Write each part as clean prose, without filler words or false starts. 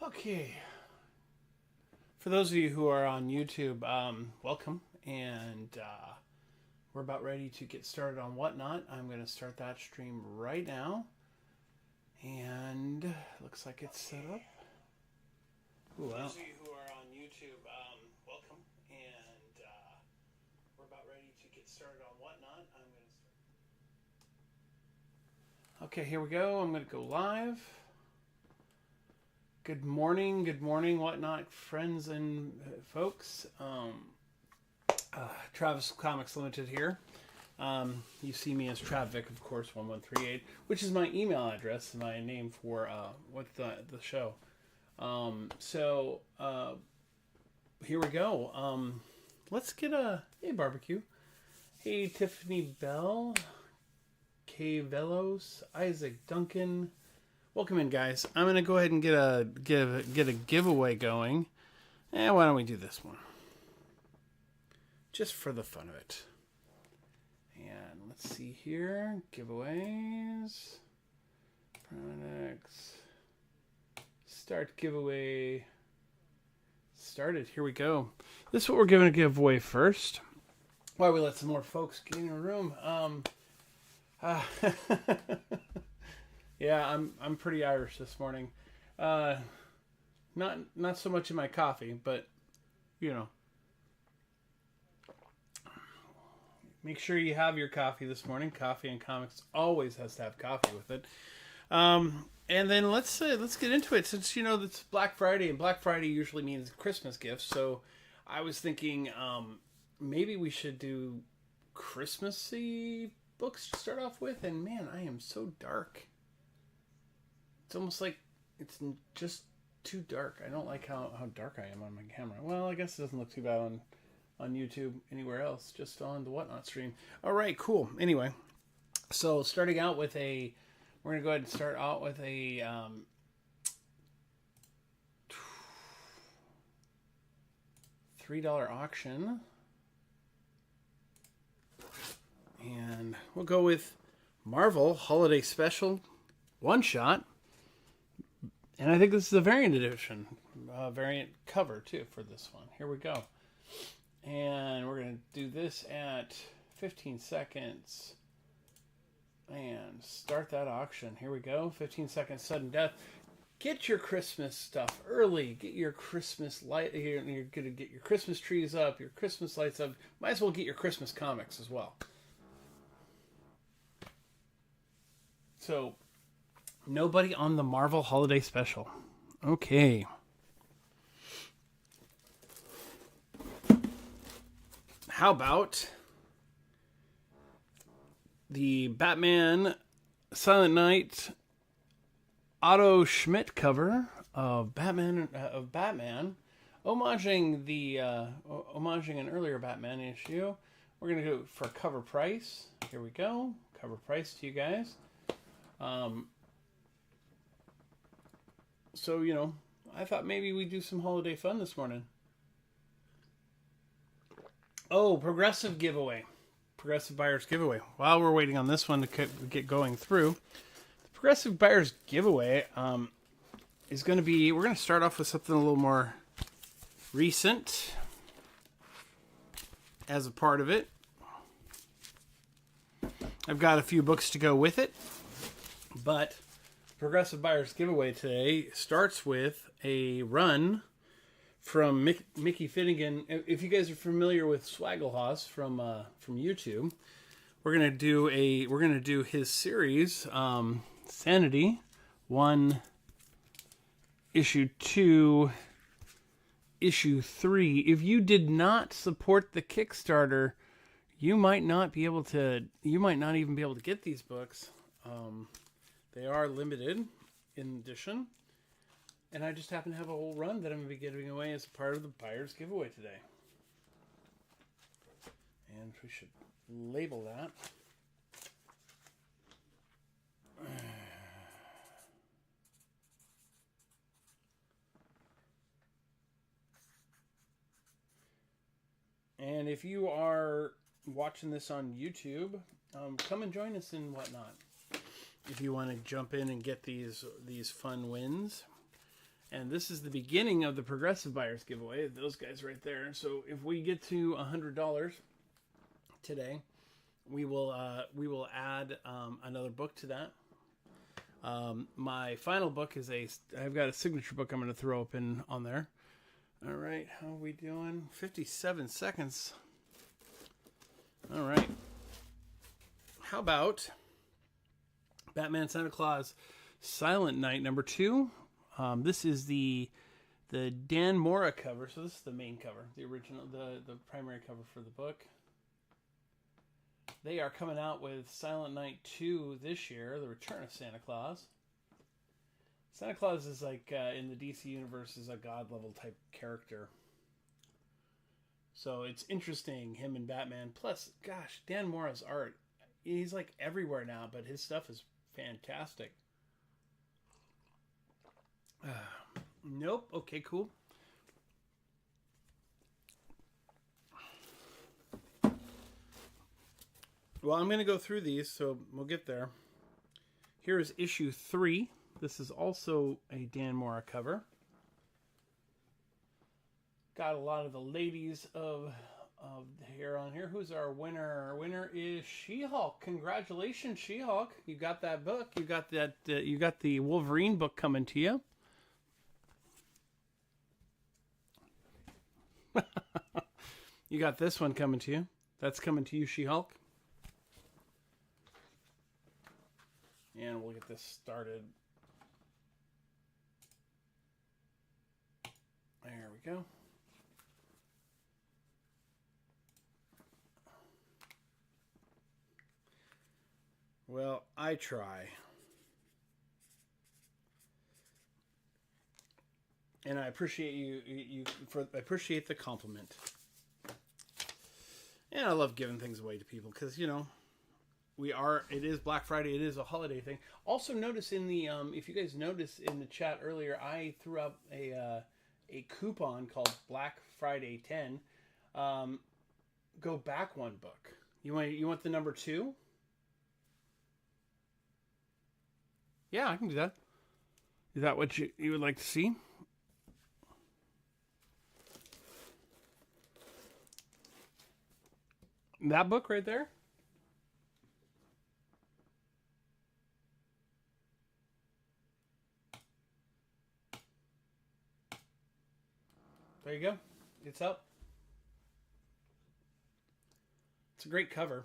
Okay. For those of you who are on YouTube, welcome. And we're about ready to get started on Whatnot. I'm going to start that stream right now. And looks like it's set up. Ooh, for those of you who are on YouTube, welcome. And we're about ready to get started on Whatnot. Okay, here we go. I'm going to go live. Good morning, Whatnot friends and folks. Travis Comics Limited here. You see me as Travvic, of course, 1138, which is my email address, my name for the show. Here we go. Let's get hey barbecue. Hey Tiffany Bell, Kay Velos, Isaac Duncan. Welcome in, guys. I'm gonna go ahead and get a giveaway going. And why don't we do this one? Just for the fun of it. And let's see here. Giveaways. Products. Start giveaway. Started. Here we go. This is what we're going to give away first. While we let some more folks get in the room. Yeah, I'm pretty Irish this morning. Not so much in my coffee, but you know. Make sure you have your coffee this morning. Coffee and comics always has to have coffee with it. And then let's get into it, since it's Black Friday, and Black Friday usually means Christmas gifts. So I was thinking maybe we should do Christmassy books to start off with. And man, I am so dark. It's almost like it's just too dark. I don't like how dark I am on my camera. Well, I guess it doesn't look too bad on YouTube anywhere else, just on the Whatnot stream. All right, cool. Anyway, so starting out with we're going to go ahead and start out with a $3 auction. And we'll go with Marvel Holiday Special One Shot. And I think this is a variant edition, variant cover too for this one. Here we go. And we're going to do this at 15 seconds. And start that auction. Here we go. 15 seconds sudden death. Get your Christmas stuff early. Get your Christmas light. You're going to get your Christmas trees up, your Christmas lights up. Might as well get your Christmas comics as well. So, nobody on the Marvel Holiday Special. Okay. How about the Batman Silent Night Otto Schmidt cover of Batman, homaging an earlier Batman issue. We're gonna go for cover price. Here we go, cover price to you guys. So I thought maybe we'd do some holiday fun this morning. Oh, Progressive giveaway. Progressive Buyers giveaway. While we're waiting on this one to get going through, the Progressive Buyers giveaway is going to be, we're going to start off with something a little more recent as a part of it. I've got a few books to go with it, but Progressive Buyers giveaway today starts with a run from Mickey Finnegan. If you guys are familiar with Swagglehoss from YouTube, we're gonna do his series, Sanity 1, issue 2, issue 3. If you did not support the Kickstarter, you might not even be able to get these books. They are limited in edition. And I just happen to have a whole run that I'm going to be giving away as part of the buyer's giveaway today. And we should label that. And if you are watching this on YouTube, come and join us in Whatnot. If you want to jump in and get these fun wins. And this is the beginning of the progressive buyers giveaway. Those guys right there. So if we get to $100 today, we will add another book to that. My final book is I've got a signature book I'm going to throw open on there. All right, how are we doing? 57 seconds. All right. How about Batman Santa Claus Silent Night #2? This is the Dan Mora cover. So this is the main cover, the original, the primary cover for the book. They are coming out with Silent Night 2 this year, The Return of Santa Claus. Santa Claus is like, in the DC universe, is a god-level type character. So it's interesting, him and Batman. Plus, gosh, Dan Mora's art, he's like everywhere now, but his stuff is fantastic. Nope. Okay, cool. Well, I'm going to go through these, so we'll get there. Here is issue 3. This is also a Dan Mora cover. Got a lot of the ladies of hair on here. Who's our winner? Our winner is She-Hulk. Congratulations, She-Hulk! You got that book. You got that. You got the Wolverine book coming to you. You got this one coming to you. That's coming to you, She-Hulk. And we'll get this started. There we go. Well, I try. And I appreciate I appreciate the compliment. And I love giving things away to people because, you know, it is Black Friday, it is a holiday thing. Also notice in the if you guys noticed in the chat earlier, I threw up a coupon called Black Friday 10. Go back one book. You want the number 2? Yeah, I can do that. Is that what you would like to see? That book right there? There you go. It's up. It's a great cover.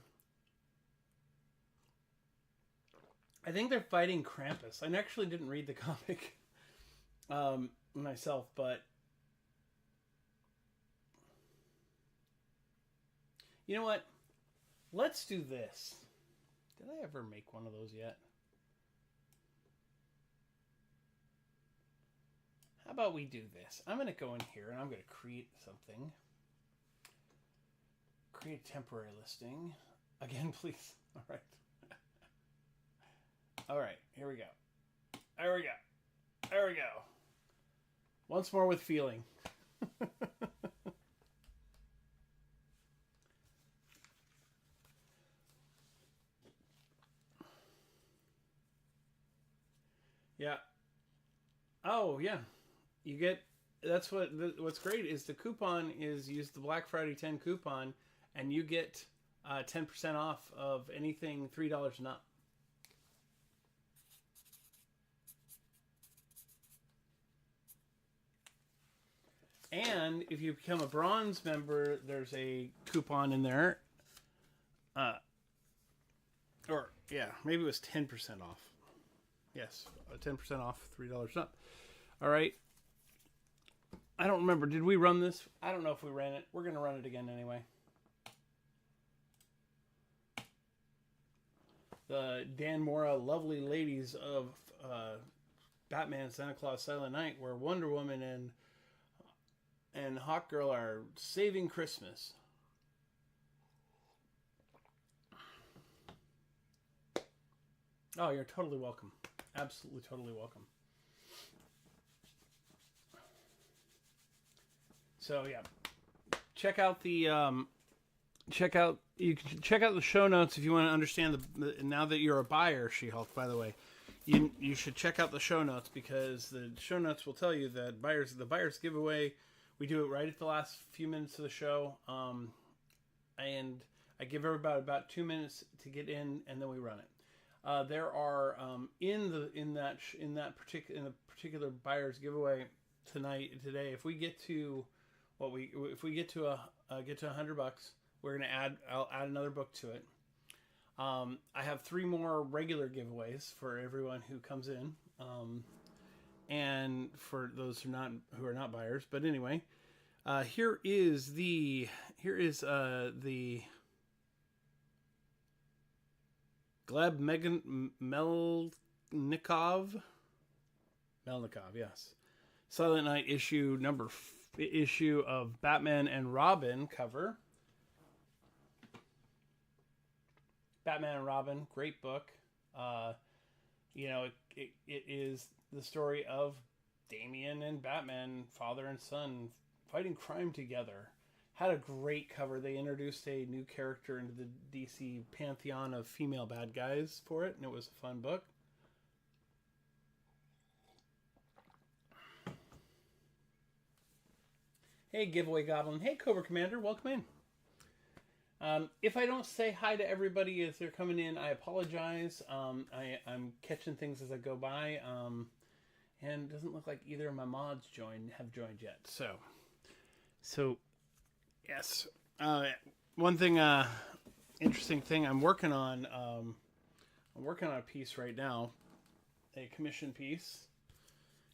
I think they're fighting Krampus. I actually didn't read the comic myself, but you know what? Let's do this. Did I ever make one of those yet? How about we do this? I'm going to go in here and I'm going to create something. Create a temporary listing. Again, please. All right. All right, here we go. There we go. There we go. Once more with feeling. Yeah. Oh, yeah. You get, that's what's great is the coupon is use the Black Friday 10 coupon and you get 10% off of anything $3 and up. And if you become a bronze member, there's a coupon in there. Or, yeah, maybe it was 10% off. Yes, 10% off, $3 and up. All right. I don't remember. Did we run this? I don't know if we ran it. We're going to run it again anyway. The Dan Mora lovely ladies of Batman Santa Claus Silent Night, where Wonder Woman and Hawk Girl are saving Christmas. Oh, you're totally welcome. Absolutely, totally welcome. So yeah, check out the you can check out the show notes if you want to understand the now that you're a buyer, She-Hulk. By the way, you should check out the show notes, because the show notes will tell you that the buyer's giveaway, we do it right at the last few minutes of the show, and I give everybody about 2 minutes to get in, and then we run it. There are in the particular buyer's giveaway today, if we get to $100, we're gonna I'll add another book to it. I have 3 more regular giveaways for everyone who comes in, and for those who are not buyers. But anyway, here is the Gleb Melnikov, yes, Silent Night issue of Batman and Robin cover. Batman and Robin, great book. It is the story of Damian and Batman, father and son, fighting crime together. Had a great cover. They introduced a new character into the DC pantheon of female bad guys for it, and it was a fun book. Hey, Giveaway Goblin. Hey, Cobra Commander. Welcome in. If I don't say hi to everybody as they're coming in, I apologize. I'm catching things as I go by, and it doesn't look like either of my mods have joined yet. So yes. One thing, interesting thing I'm working on. I'm working on a piece right now, a commission piece.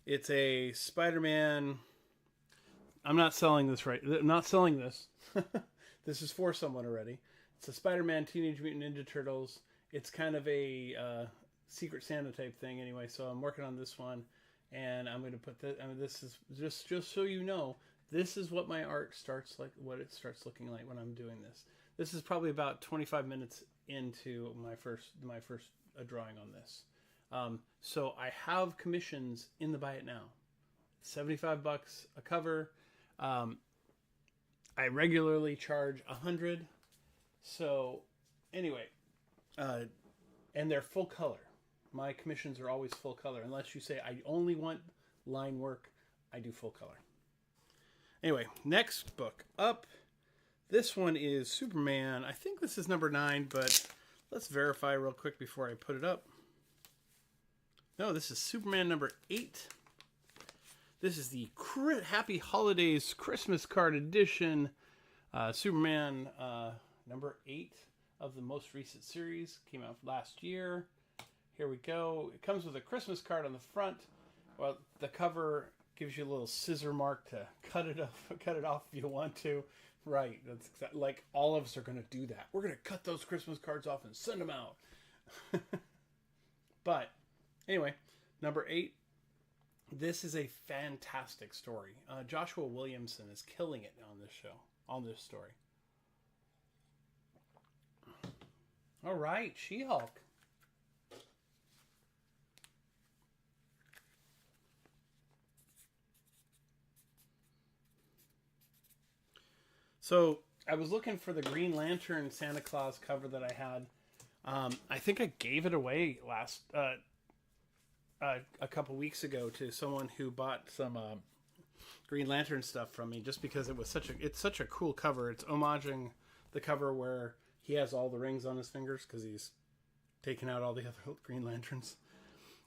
It's a Spider-Man. I'm not selling this. This is for someone already. It's a Spider-Man Teenage Mutant Ninja Turtles. It's kind of a Secret Santa type thing anyway, so I'm working on this one, and I'm going to put this. I mean, this is just so you know, this is what my art starts looking like when I'm doing this. This is probably about 25 minutes into my first drawing on this. So I have commissions in the Buy It Now. $75 a cover. I regularly charge $100. So anyway, and they're full color. My commissions are always full color. Unless you say I only want line work, I do full color. Anyway, next book up. This one is Superman. I think this is number 9, but let's verify real quick before I put it up. No, this is Superman number 8. This is the Happy Holidays Christmas card edition. Superman number 8 of the most recent series. Came out last year. Here we go. It comes with a Christmas card on the front. Well, the cover gives you a little scissor mark to cut it off if you want to. Right. That's exactly like all of us are going to do that. We're going to cut those Christmas cards off and send them out. But anyway, number 8. This is a fantastic story. Joshua Williamson is killing it on this story. All right, She-Hulk. So I was looking for the Green Lantern Santa Claus cover that I had. I think I gave it away a couple weeks ago to someone who bought some Green Lantern stuff from me, just because it's such a cool cover. It's homaging the cover where he has all the rings on his fingers because he's taken out all the other Green Lanterns.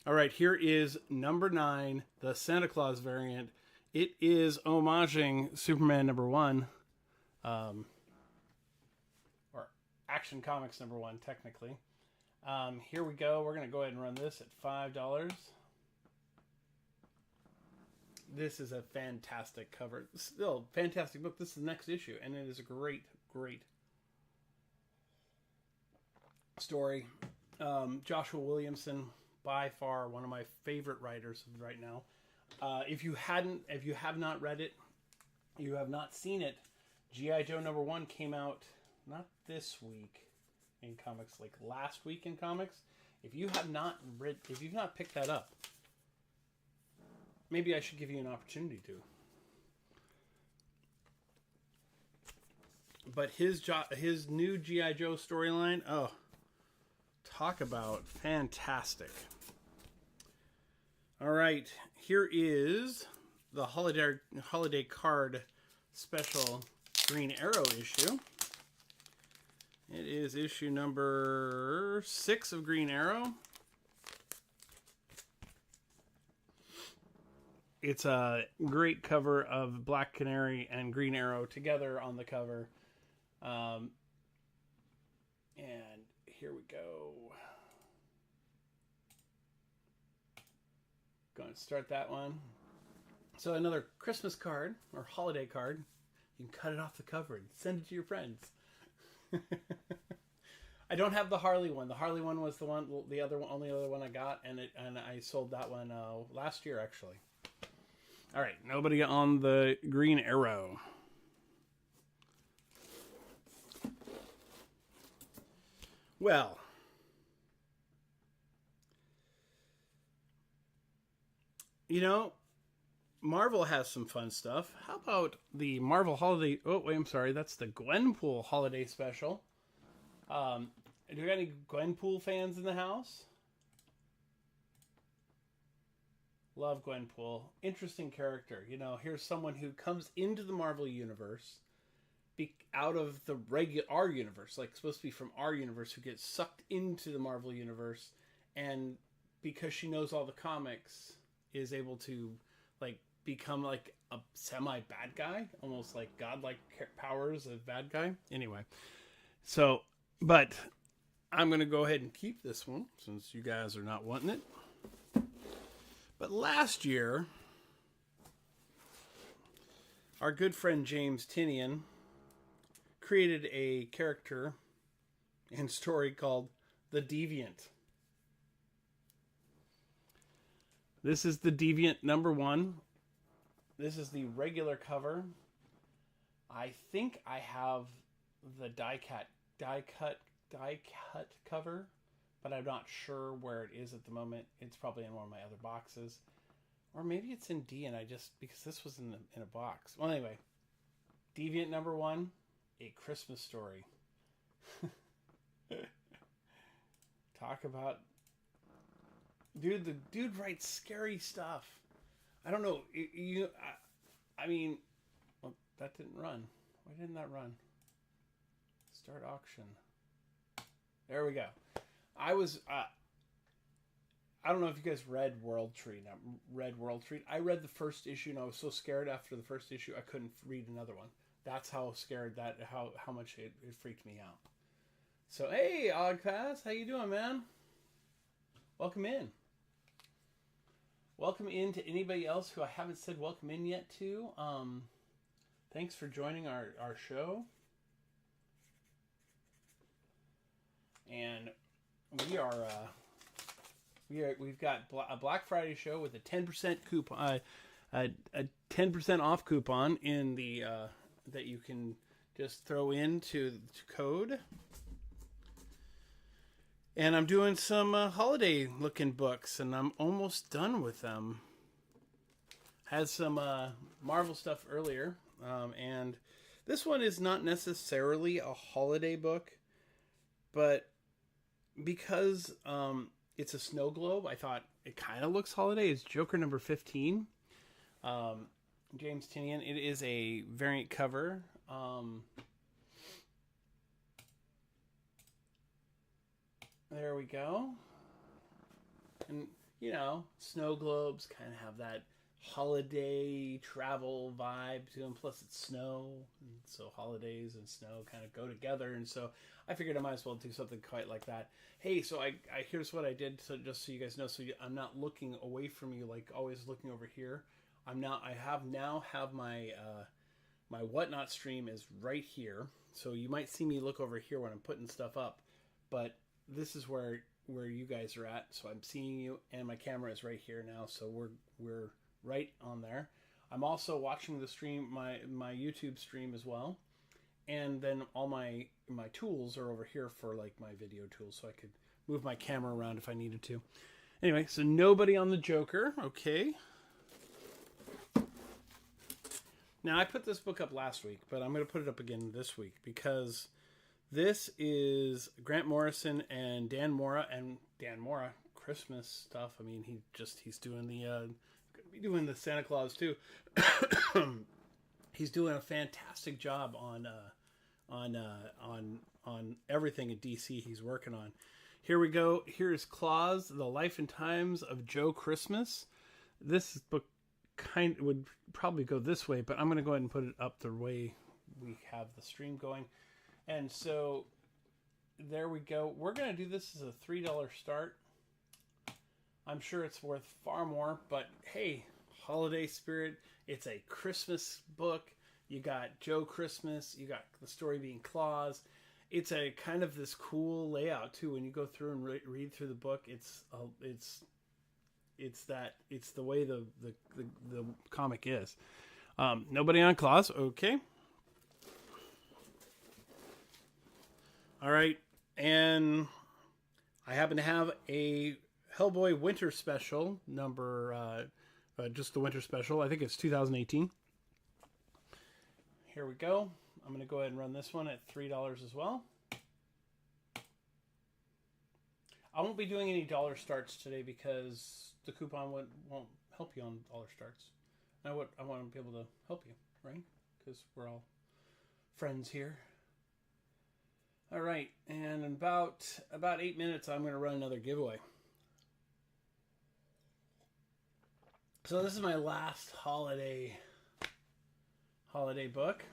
All right, here is number 9, the Santa Claus variant. It is homaging Superman number 1, or Action Comics number 1, technically. Here we go. We're going to go ahead and run this at $5. This is a fantastic cover. Still, fantastic book. This is the next issue, and it is a great, great story. Joshua Williamson, by far one of my favorite writers right now. If you have not read it, you have not seen it, G.I. Joe number 1 came out not this week in comics, like last week in comics. If you've not picked that up, maybe I should give you an opportunity to. But his new G.I. Joe storyline, oh, talk about fantastic. All right, here is the holiday card special Green Arrow issue. It is issue number 6 of Green Arrow. It's a great cover of Black Canary and Green Arrow together on the cover. And here we go. Going to start that one. So another Christmas card or holiday card. You can cut it off the cover and send it to your friends. I don't have the Harley one. The Harley one was the only other one I got, and I sold that one last year actually. All right, nobody on the Green Arrow. Well, you know, Marvel has some fun stuff. How about the Marvel Holiday... Oh, wait, I'm sorry. That's the Gwenpool Holiday Special. Do we got any Gwenpool fans in the house? Love Gwenpool. Interesting character. You know, here's someone who comes into the Marvel Universe out of the our universe, like supposed to be from our universe, who gets sucked into the Marvel Universe, and because she knows all the comics, is able to like become like a semi-bad guy, almost like godlike powers of bad guy. Anyway, so, but I'm going to go ahead and keep this one since you guys are not wanting it. But last year, our good friend James Tynion created a character and story called The Deviant. This is The Deviant #1. This is the regular cover. I think I have the die cut cover, but I'm not sure where it is at the moment. It's probably in one of my other boxes, or maybe it's in D, and because this was in a box. Well, anyway, Deviant #1, A Christmas Story. Talk about dude. The dude writes scary stuff. I don't know. I mean, well, that didn't run. Why didn't that run? Start auction. There we go. I don't know if you guys read World Tree. I read the first issue, and I was so scared after the first issue I couldn't read another one. That's how scared how much it freaked me out. So hey, Ogpass, how you doing, man? Welcome in. Welcome in to anybody else who I haven't said welcome in yet to. Thanks for joining our show. And we've got a Black Friday show with a 10% coupon, a 10% off coupon in the that you can just throw into code. And I'm doing some holiday looking books, and I'm almost done with them. Had some Marvel stuff earlier, and this one is not necessarily a holiday book, but because it's a snow globe, I thought it kind of looks holiday. It's Joker number 15. James Tynion. It is a variant cover. There we go. And, you know, snow globes kind of have that holiday travel vibe to them. Plus it's snow, and so holidays and snow kind of go together. And so I figured I might as well do something quite like that. Hey, so I here's what I did, so just so you guys know, I'm not looking away from you, like always looking over here. I now have my my whatnot stream is right here, so you might see me look over here when I'm putting stuff up, but this is where you guys are at, so I'm seeing you, and my camera is right here now, so we're right on there. I'm also watching the stream, my YouTube stream as well, and then all my tools are over here for like my video tools, so I could move my camera around if I needed to. Anyway, so nobody on the Joker, okay. Now, I put this book up last week, but I'm going to put it up again this week because this is Grant Morrison and Dan Mora, Christmas stuff. I mean, he's doing the Santa Claus too. He's doing a fantastic job on everything at DC he's working on. Here we go. Here's Claus, The Life and Times of Joe Christmas. This book would probably go this way, but I'm going to go ahead and put it up the way we have the stream going. And so there we go. We're going to do this as a $3 start. I'm sure it's worth far more, but hey, holiday spirit. It's a Christmas book. You got Joe Christmas. You got the story being Claus. It's a kind of this cool layout too. When you go through and read through the book, it's the way the comic is. Nobody on Claus. Okay. All right. And I happen to have a Hellboy Winter Special number, just the Winter Special. I think it's 2018. Here we go. I'm going to go ahead and run this one at $3 as well. I won't be doing any dollar starts today because the coupon won't help you on dollar starts. I want to be able to help you, right? Because we're all friends here. All right, and in about 8 minutes, I'm going to run another giveaway. So this is my last holiday book.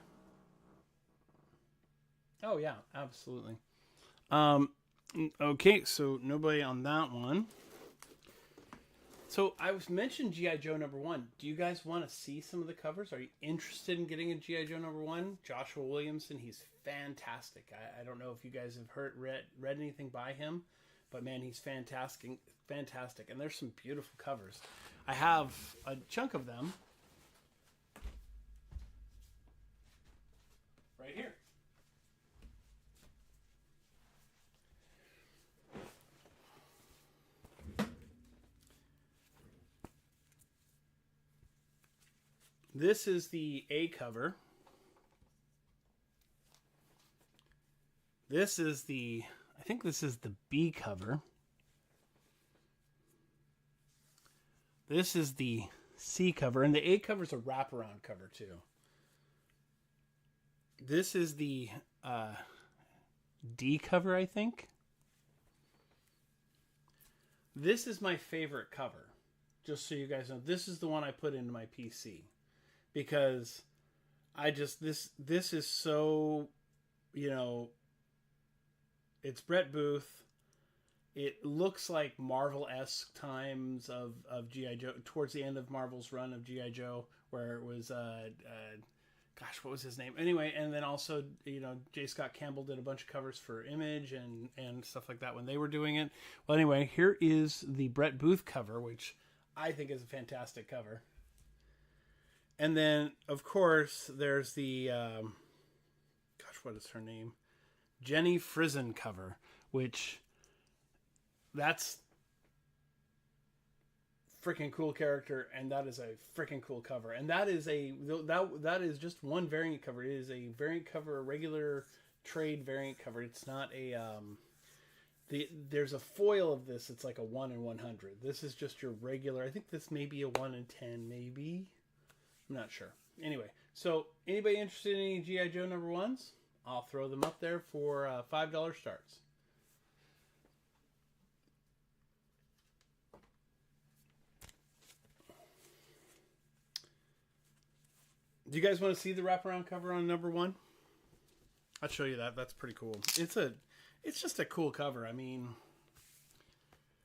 Oh yeah, absolutely. Okay, so nobody on that one. So I was mentioned G.I. Joe #1. Do you guys want to see some of the covers? Are you interested in getting a G.I. Joe #1? Joshua Williamson, he's fantastic. I don't know if you guys have read anything by him, but man, he's fantastic. And there's some beautiful covers. I have a chunk of them right here. This is the A cover. I think this is the B cover. This is the C cover, and the A cover is a wraparound cover too. This is the D cover, I think. This is my favorite cover. Just so you guys know, this is the one I put into my PC. Because this is so, it's Brett Booth. It looks like Marvel-esque times of G.I. Joe, towards the end of Marvel's run of G.I. Joe, where it was, what was his name? Anyway, and then also, J. Scott Campbell did a bunch of covers for Image and stuff like that when they were doing it. Well, anyway, here is the Brett Booth cover, which I think is a fantastic cover. And then, of course, there's the, what is her name? Jenny Frison cover, which that's freaking cool character, and that is a freaking cool cover. And that is that is just one variant cover. It is a variant cover, a regular trade variant cover. It's not a there's a foil of this. It's like a 1 in 100. This is just your regular. I think this may be a 1 in 10, maybe. I'm not sure. Anyway, so anybody interested in any G.I. Joe #1s? I'll throw them up there for $5 starts. Do you guys want to see the wraparound cover on #1? I'll show you that. That's pretty cool. It's just a cool cover. I mean,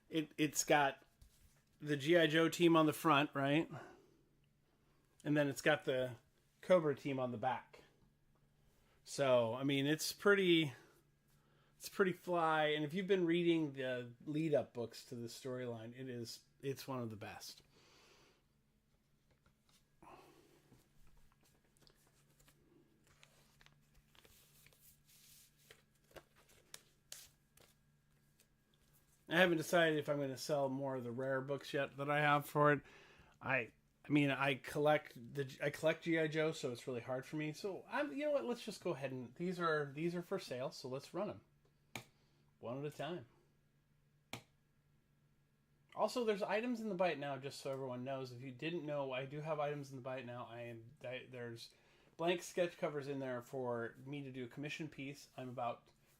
it's got the G.I. Joe team on the front, right? And then it's got the Cobra team on the back. So, I mean, it's pretty fly. And if you've been reading the lead-up books to the storyline, it's one of the best. I haven't decided if I'm going to sell more of the rare books yet that I have for it. I collect G.I. Joe, so it's really hard for me. So you know what? Let's just go ahead and these are for sale. So let's run them one at a time. Also, there's items in the bite now, just so everyone knows. If you didn't know, I do have items in the bite now. There's blank sketch covers in there for me to do a commission piece.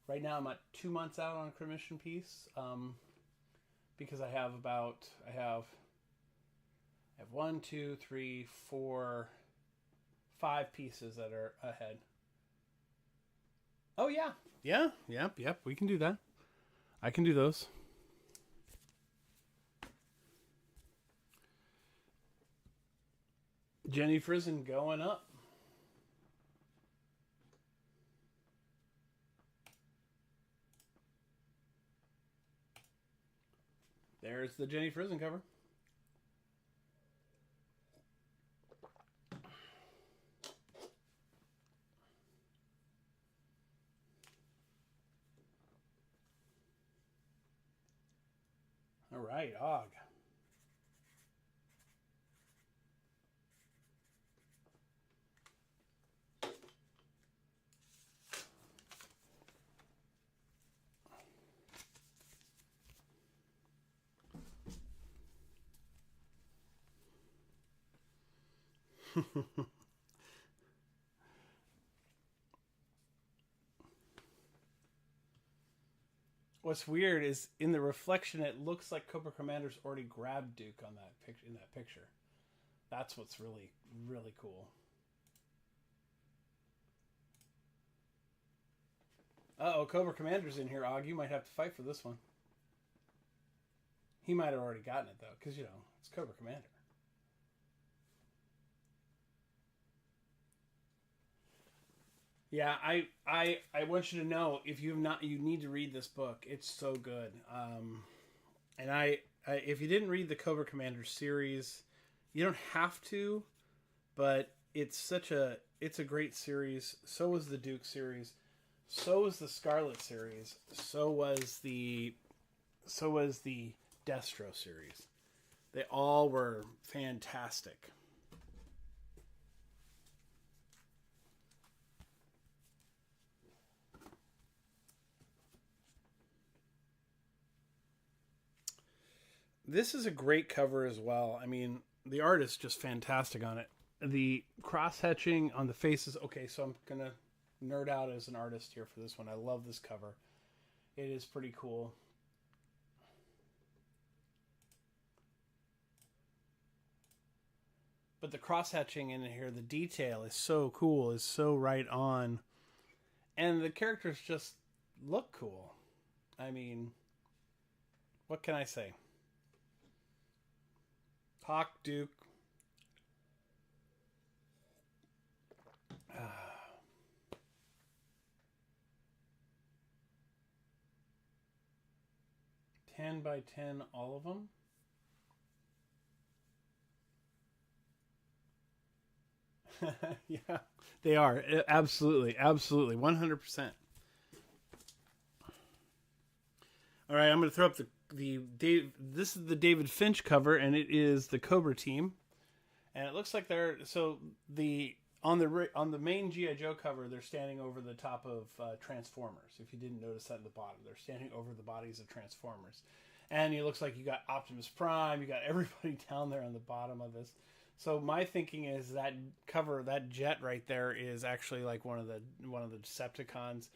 Right now I'm at 2 months out on a commission piece, because I have 1, 2, 3, 4, 5 pieces that are ahead. Oh yeah, yep. We can do that. I can do those. Jenny Frison going up. There's the Jenny Frison cover. All right, Og. What's weird is in the reflection, it looks like Cobra Commander's already grabbed Duke on that picture. In that picture, that's what's really, really cool. Uh-oh, Cobra Commander's in here, Og. You might have to fight for this one. He might have already gotten it, though, because, it's Cobra Commander. Yeah, I want you to know, if you have not, you need to read this book. It's so good. And if you didn't read the Cobra Commander series, you don't have to, but it's a great series. So was the Duke series. So was the Scarlet series. So was the Destro series. They all were fantastic. This is a great cover as well. I mean, the art is just fantastic on it. The cross-hatching on the faces. Okay, so I'm going to nerd out as an artist here for this one. I love this cover. It is pretty cool. But the cross-hatching in here, the detail is so cool, is so right on. And the characters just look cool. I mean, what can I say? Hawk, Duke. 10 by 10, all of them. Yeah, they are. Absolutely, 100%. All right, I'm going to throw up this is the David Finch cover, and it is the Cobra team, and it looks like on the main G.I. Joe cover, they're standing over the top of Transformers. If you didn't notice that in the bottom, they're standing over the bodies of Transformers, and it looks like you got Optimus Prime, you got everybody down there on the bottom of this. So my thinking is that cover, that jet right there, is actually like one of the Decepticons.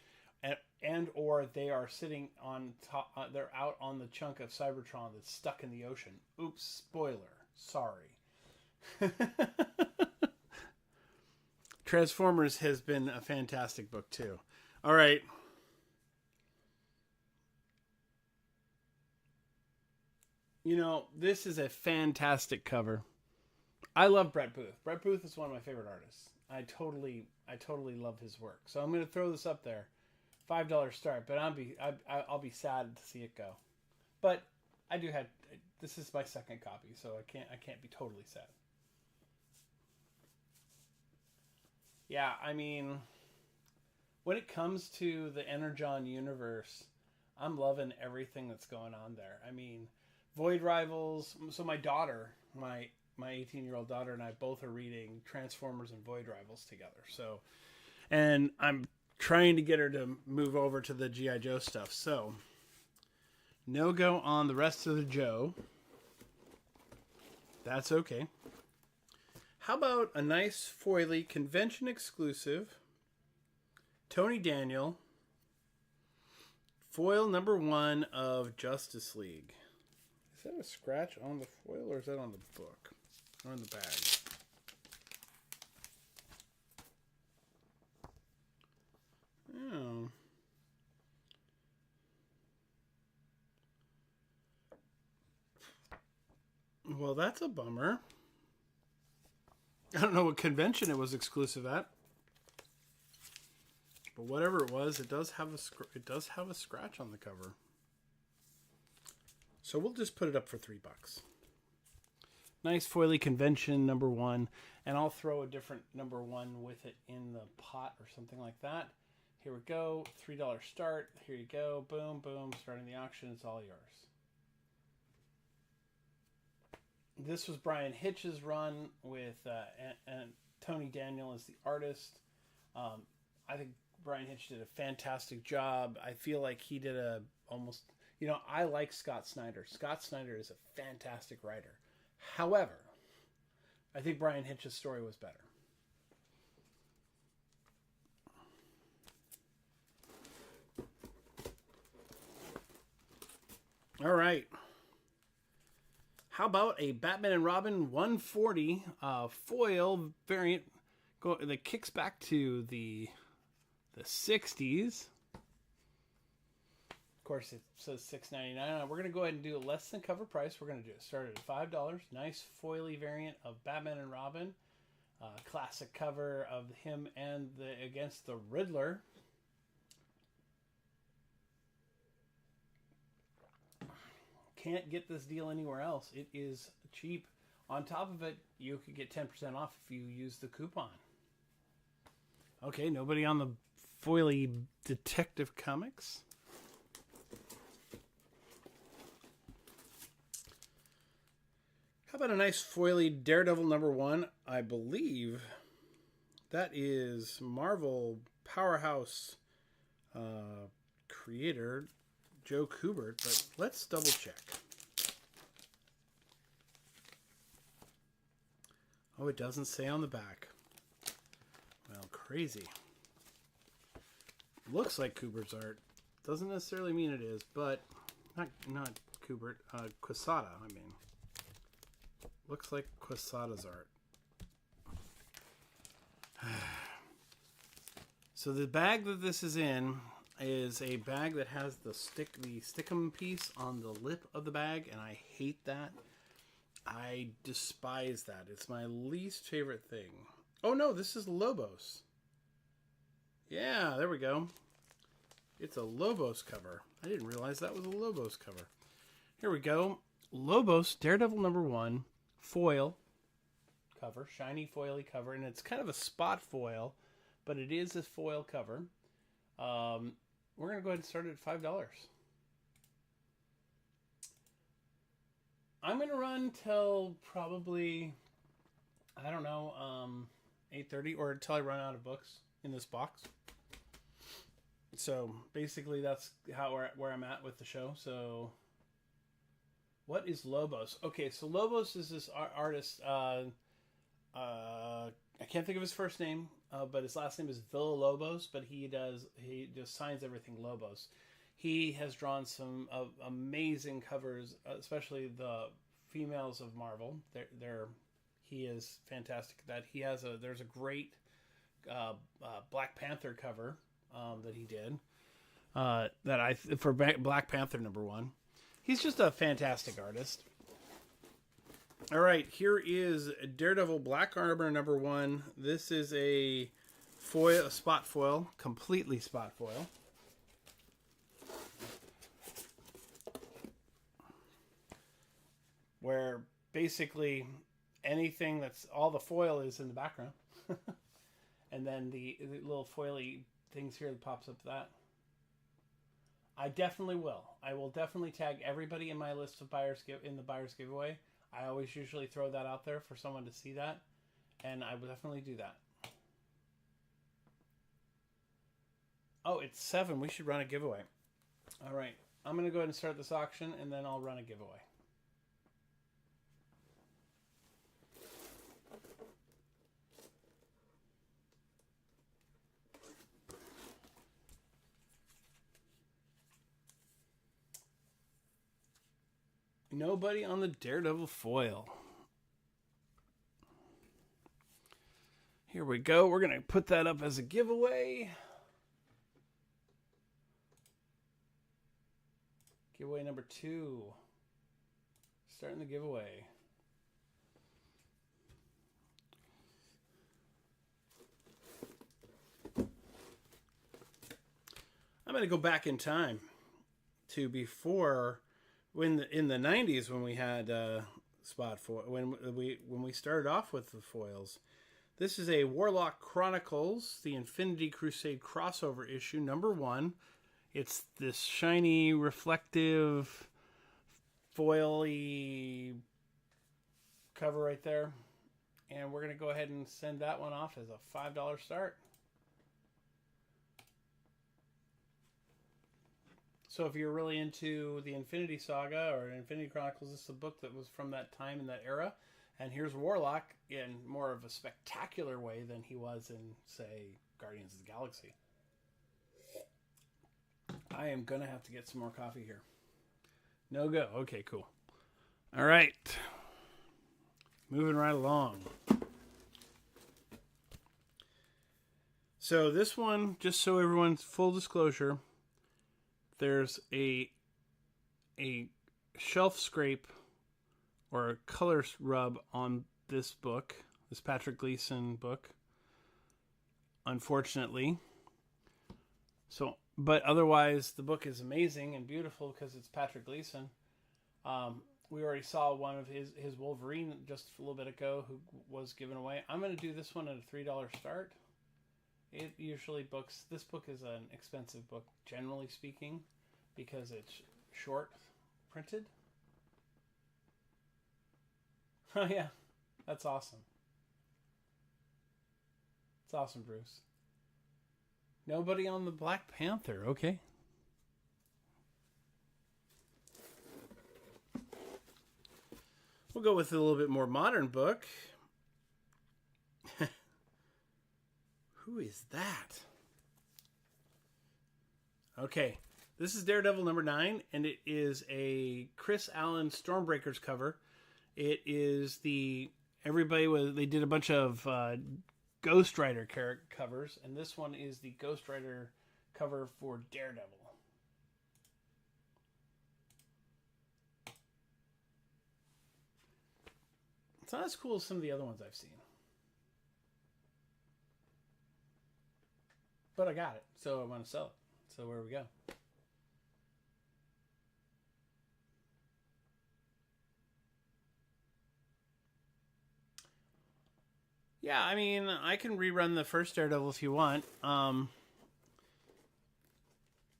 And or they are sitting on top. They're out on the chunk of Cybertron that's stuck in the ocean. Oops! Spoiler. Sorry. Transformers has been a fantastic book too. All right. This is a fantastic cover. I love Brett Booth. Brett Booth is one of my favorite artists. I totally love his work. So I'm going to throw this up there. $5 start, but I'll be sad to see it go. But this is my second copy, so I can't be totally sad. Yeah, I mean, when it comes to the Energon universe, I'm loving everything that's going on there. I mean, Void Rivals. So my daughter, my 18-year-old daughter, and I both are reading Transformers and Void Rivals together. So, and I'm trying to get her to move over to the G.I. Joe stuff. So, no go on the rest of the Joe. That's okay. How about a nice foily convention exclusive Tony Daniel foil number 1 of Justice League? Is that a scratch on the foil or is that on the book? Or in the bag? Oh. Well, that's a bummer. I don't know what convention it was exclusive at, but whatever it was, it does have a scratch on the cover. So we'll just put it up for $3. Nice foily convention number 1, and I'll throw a different number 1 with it in the pot or something like that. Here we go, $3 start. Here you go, boom, boom. Starting the auction, it's all yours. This was Brian Hitch's run with and Tony Daniel as the artist. I think Brian Hitch did a fantastic job. I feel like he did I like Scott Snyder. Scott Snyder is a fantastic writer. However, I think Brian Hitch's story was better. All right. How about a Batman and Robin 140 foil variant that kicks back to the 60s? Of course, it says $6.99. We're going to go ahead and do a less than cover price. We're going to do it started at $5. Nice foily variant of Batman and Robin. Classic cover of him and against the Riddler. Can't get this deal anywhere else. It is cheap. On top of it, you could get 10% off if you use the coupon. Okay, nobody on the foily Detective Comics. How about a nice foily Daredevil number 1? I believe that is Marvel Powerhouse creator Joe Kubert, but let's double check. Oh, it doesn't say on the back. Well, crazy. Looks like Kubert's art. Doesn't necessarily mean it is, but not Kubert. Quesada, I mean. Looks like Quesada's art. So the bag that this is in is a bag that has the stickum piece on the lip of the bag, and I hate that. I despise that. It's my least favorite thing. Oh no, this is Lobos. Yeah, there we go. It's a Lobos cover. I didn't realize that was a Lobos cover. Here we go. Lobos, Daredevil number 1, foil cover, shiny foily cover, and it's kind of a spot foil, but it is a foil cover. We're going to go ahead and start it at $5. I'm going to run till probably, I don't know, 8:30 or until I run out of books in this box. So basically that's where I'm at with the show. So what is Lobos? Okay, so Lobos is this artist. I can't think of his first name, but his last name is Villalobos. But he just signs everything Lobos. He has drawn some amazing covers, especially the females of Marvel. He is fantastic at that. There's a great Black Panther cover that he did for Black Panther number 1. He's just a fantastic artist. All right, here is Daredevil Black Armor number 1. This is a spot foil, completely spot foil. Where basically anything that's all the foil is in the background. And then the little foily things here that pops up that. I definitely will. I will definitely tag everybody in my list of in the buyer's giveaway. I always usually throw that out there for someone to see that, and I will definitely do that. Oh, it's 7. We should run a giveaway. All right. I'm going to go ahead and start this auction, and then I'll run a giveaway. Nobody on the Daredevil foil. Here we go. We're going to put that up as a giveaway. Giveaway number 2. Starting the giveaway. I'm going to go back in time to before, in the 90s when we had spot foil, when we started off with the foils. This is a Warlock Chronicles, the Infinity Crusade crossover issue, number 1. It's this shiny, reflective, foily cover right there. And we're going to go ahead and send that one off as a $5 start. So if you're really into the Infinity Saga or Infinity Chronicles, this is a book that was from that time and that era. And here's Warlock in more of a spectacular way than he was in, say, Guardians of the Galaxy. I am going to have to get some more coffee here. No go. Okay, cool. All right. Moving right along. So this one, just so everyone's full disclosure, there's a shelf scrape or a color rub on this book, this Patrick Gleason book, unfortunately. So, but otherwise, the book is amazing and beautiful because it's Patrick Gleason. We already saw one of his Wolverine just a little bit ago, who was given away. I'm going to do this one at a $3 start. It usually this book is an expensive book, generally speaking, because it's short printed. Oh, yeah. That's awesome. It's awesome, Bruce. Nobody on the Black Panther. Okay. We'll go with a little bit more modern book. Who is that? Okay. This is Daredevil number 9, and it is a Chris Allen Stormbreakers cover. It is they did a bunch of Ghost Rider covers, and this one is the Ghost Rider cover for Daredevil. It's not as cool as some of the other ones I've seen. But I got it, so I want to sell it. So where we go. Yeah, I mean, I can rerun the first Daredevil if you want.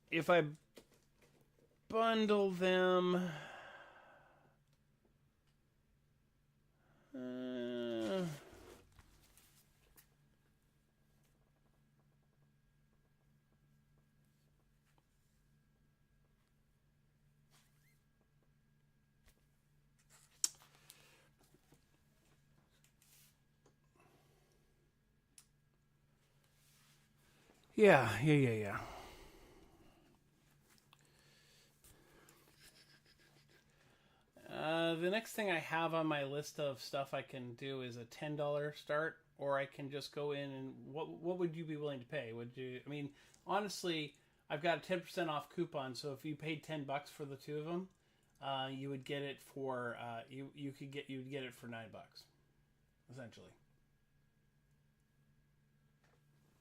If I bundle them... Yeah. The next thing I have on my list of stuff I can do is a $10 start, or I can just go in and what would you be willing to pay? Would you? I mean, honestly, I've got a 10% off coupon, so if you paid $10 for the two of them, you would get it for you would get it for $9, essentially.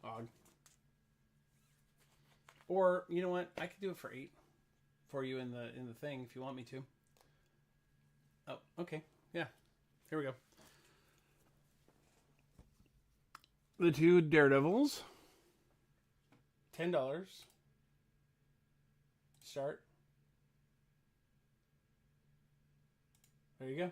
Odd. Or you know what? I could do it for $8 for you in the thing if you want me to. Oh, okay. Yeah. Here we go. The two Daredevils. $10. Start. There you go.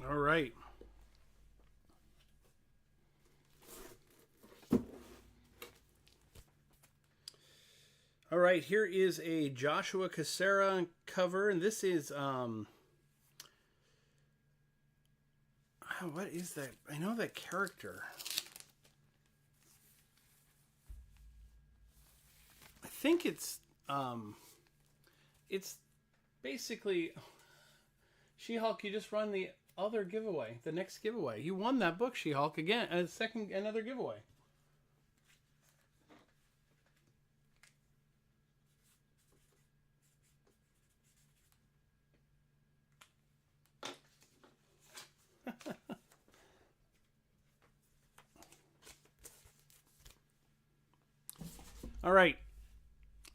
All right. All right, here is a Joshua Cassara cover, and this is what is that? I know that character. I think it's basically She-Hulk. You just run the other giveaway, the next giveaway. You won that book, She-Hulk, again, another giveaway. All right,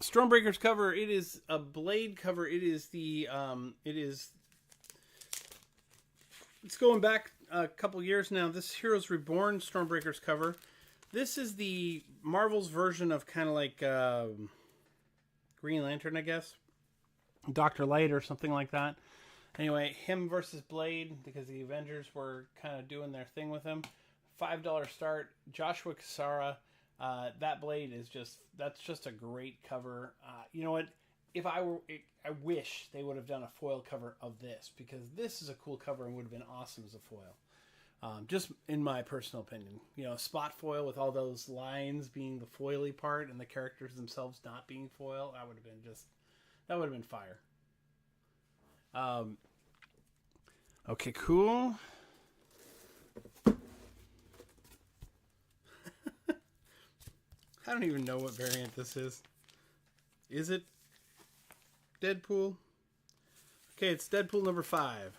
Stormbreaker's cover. It is a Blade cover. It is the it's going back a couple years now. This Heroes Reborn Stormbreaker's cover. This is the Marvel's version of kind of like Green Lantern, I guess, Dr. Light or something like that. Anyway, him versus Blade, because the Avengers were kind of doing their thing with him. $5 start. Joshua Cassara. That Blade is that's just a great cover. You know what? I wish they would have done a foil cover of this, because this is a cool cover and would have been awesome as a foil. Just in my personal opinion, you know, spot foil with all those lines being the foily part and the characters themselves not being foil. That would have been fire. Okay, cool. I don't even know what variant this is. Is it Deadpool? Okay, it's Deadpool number 5.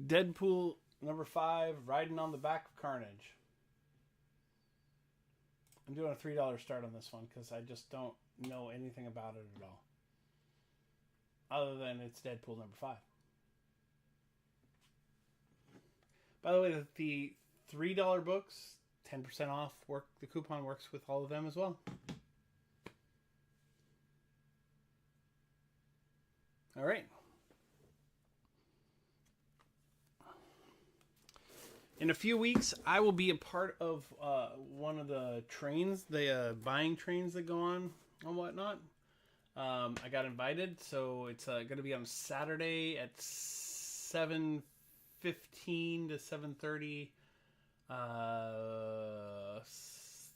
Deadpool number 5, riding on the back of Carnage. I'm doing a $3 start on this one because I just don't know anything about it at all. Other than it's Deadpool number 5. By the way, the $3 books, 10% off. The coupon works with all of them as well. All right. In a few weeks, I will be a part of one of the trains, the buying trains that go on and whatnot. I got invited, so it's going to be on Saturday at 7:15 to 7:30,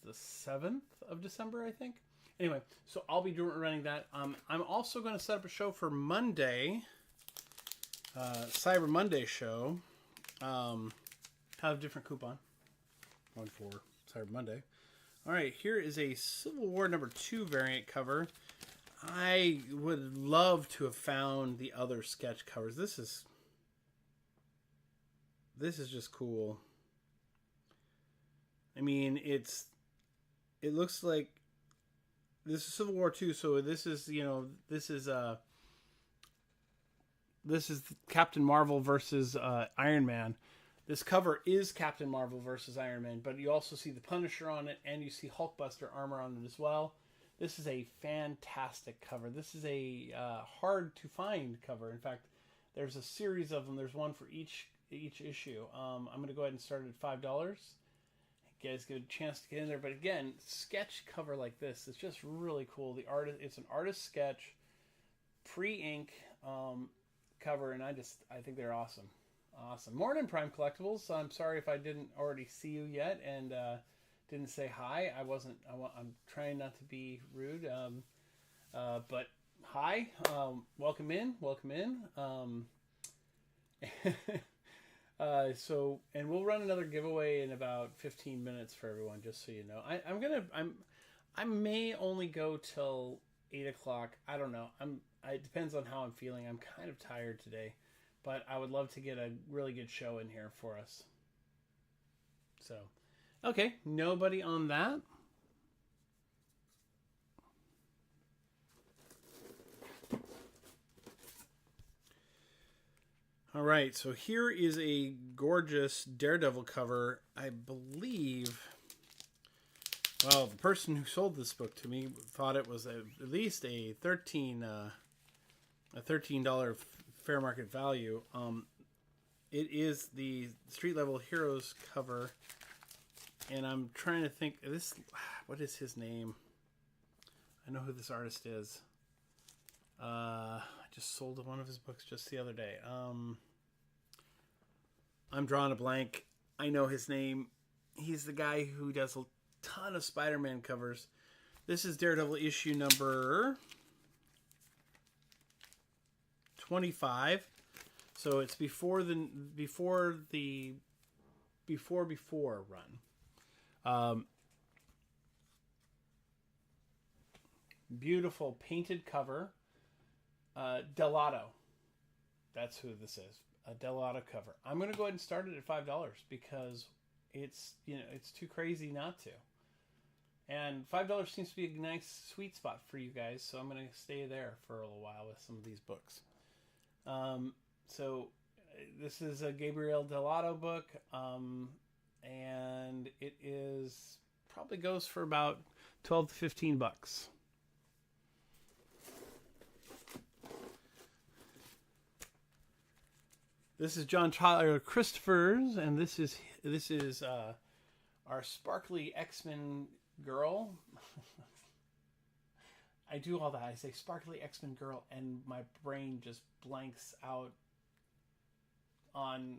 the 7th of December, I think. Anyway, so I'll be running that. I'm also going to set up a show for Monday, Cyber Monday show. Have a different coupon. One for Cyber Monday. All right, here is a Civil War number 2 variant cover. I would love to have found the other sketch covers. This is just cool. I mean, it looks like this is Civil War 2, so this is Captain Marvel versus Iron Man. This cover is Captain Marvel versus Iron Man, but you also see the Punisher on it, and you see Hulkbuster armor on it as well. This is a fantastic cover. This is a hard to find cover. In fact, there's a series of them. There's one for each issue. I'm going to go ahead and start it at $5. You guys get a chance to get in there. But again, sketch cover like this is just really cool. It's an artist sketch, pre-ink cover, and I think they're awesome. Awesome. Morning, Prime Collectibles. I'm sorry if I didn't already see you yet and didn't say hi. I'm trying not to be rude. But hi. Welcome in. And we'll run another giveaway in about 15 minutes for everyone, just so you know. I may only go till 8 o'clock. I don't know. It depends on how I'm feeling. I'm kind of tired today. But I would love to get a really good show in here for us. So, okay, nobody on that. All right, so here is a gorgeous Daredevil cover. I believe, well, the person who sold this book to me thought it was at least a 13 a $13 fair market value. It is the Street Level Heroes cover, and I'm trying to think this. What is his name? I know who this artist is. I just sold one of his books just the other day. I'm drawing a blank. I know his name. He's the guy who does a ton of Spider-Man covers. This is Daredevil issue number 25. So it's before run. Beautiful painted cover. Delato. That's who this is. A Delato cover. I'm going to go ahead and start it at $5 because it's too crazy not to. And $5 seems to be a nice sweet spot for you guys, so I'm going to stay there for a little while with some of these books. So this is a Gabriel Delato book, and it is probably goes for about $12 to $15. This is John Tyler Christopher's, and this is our sparkly X-Men girl. I do all that. I say sparkly X-Men girl, and my brain just blanks out on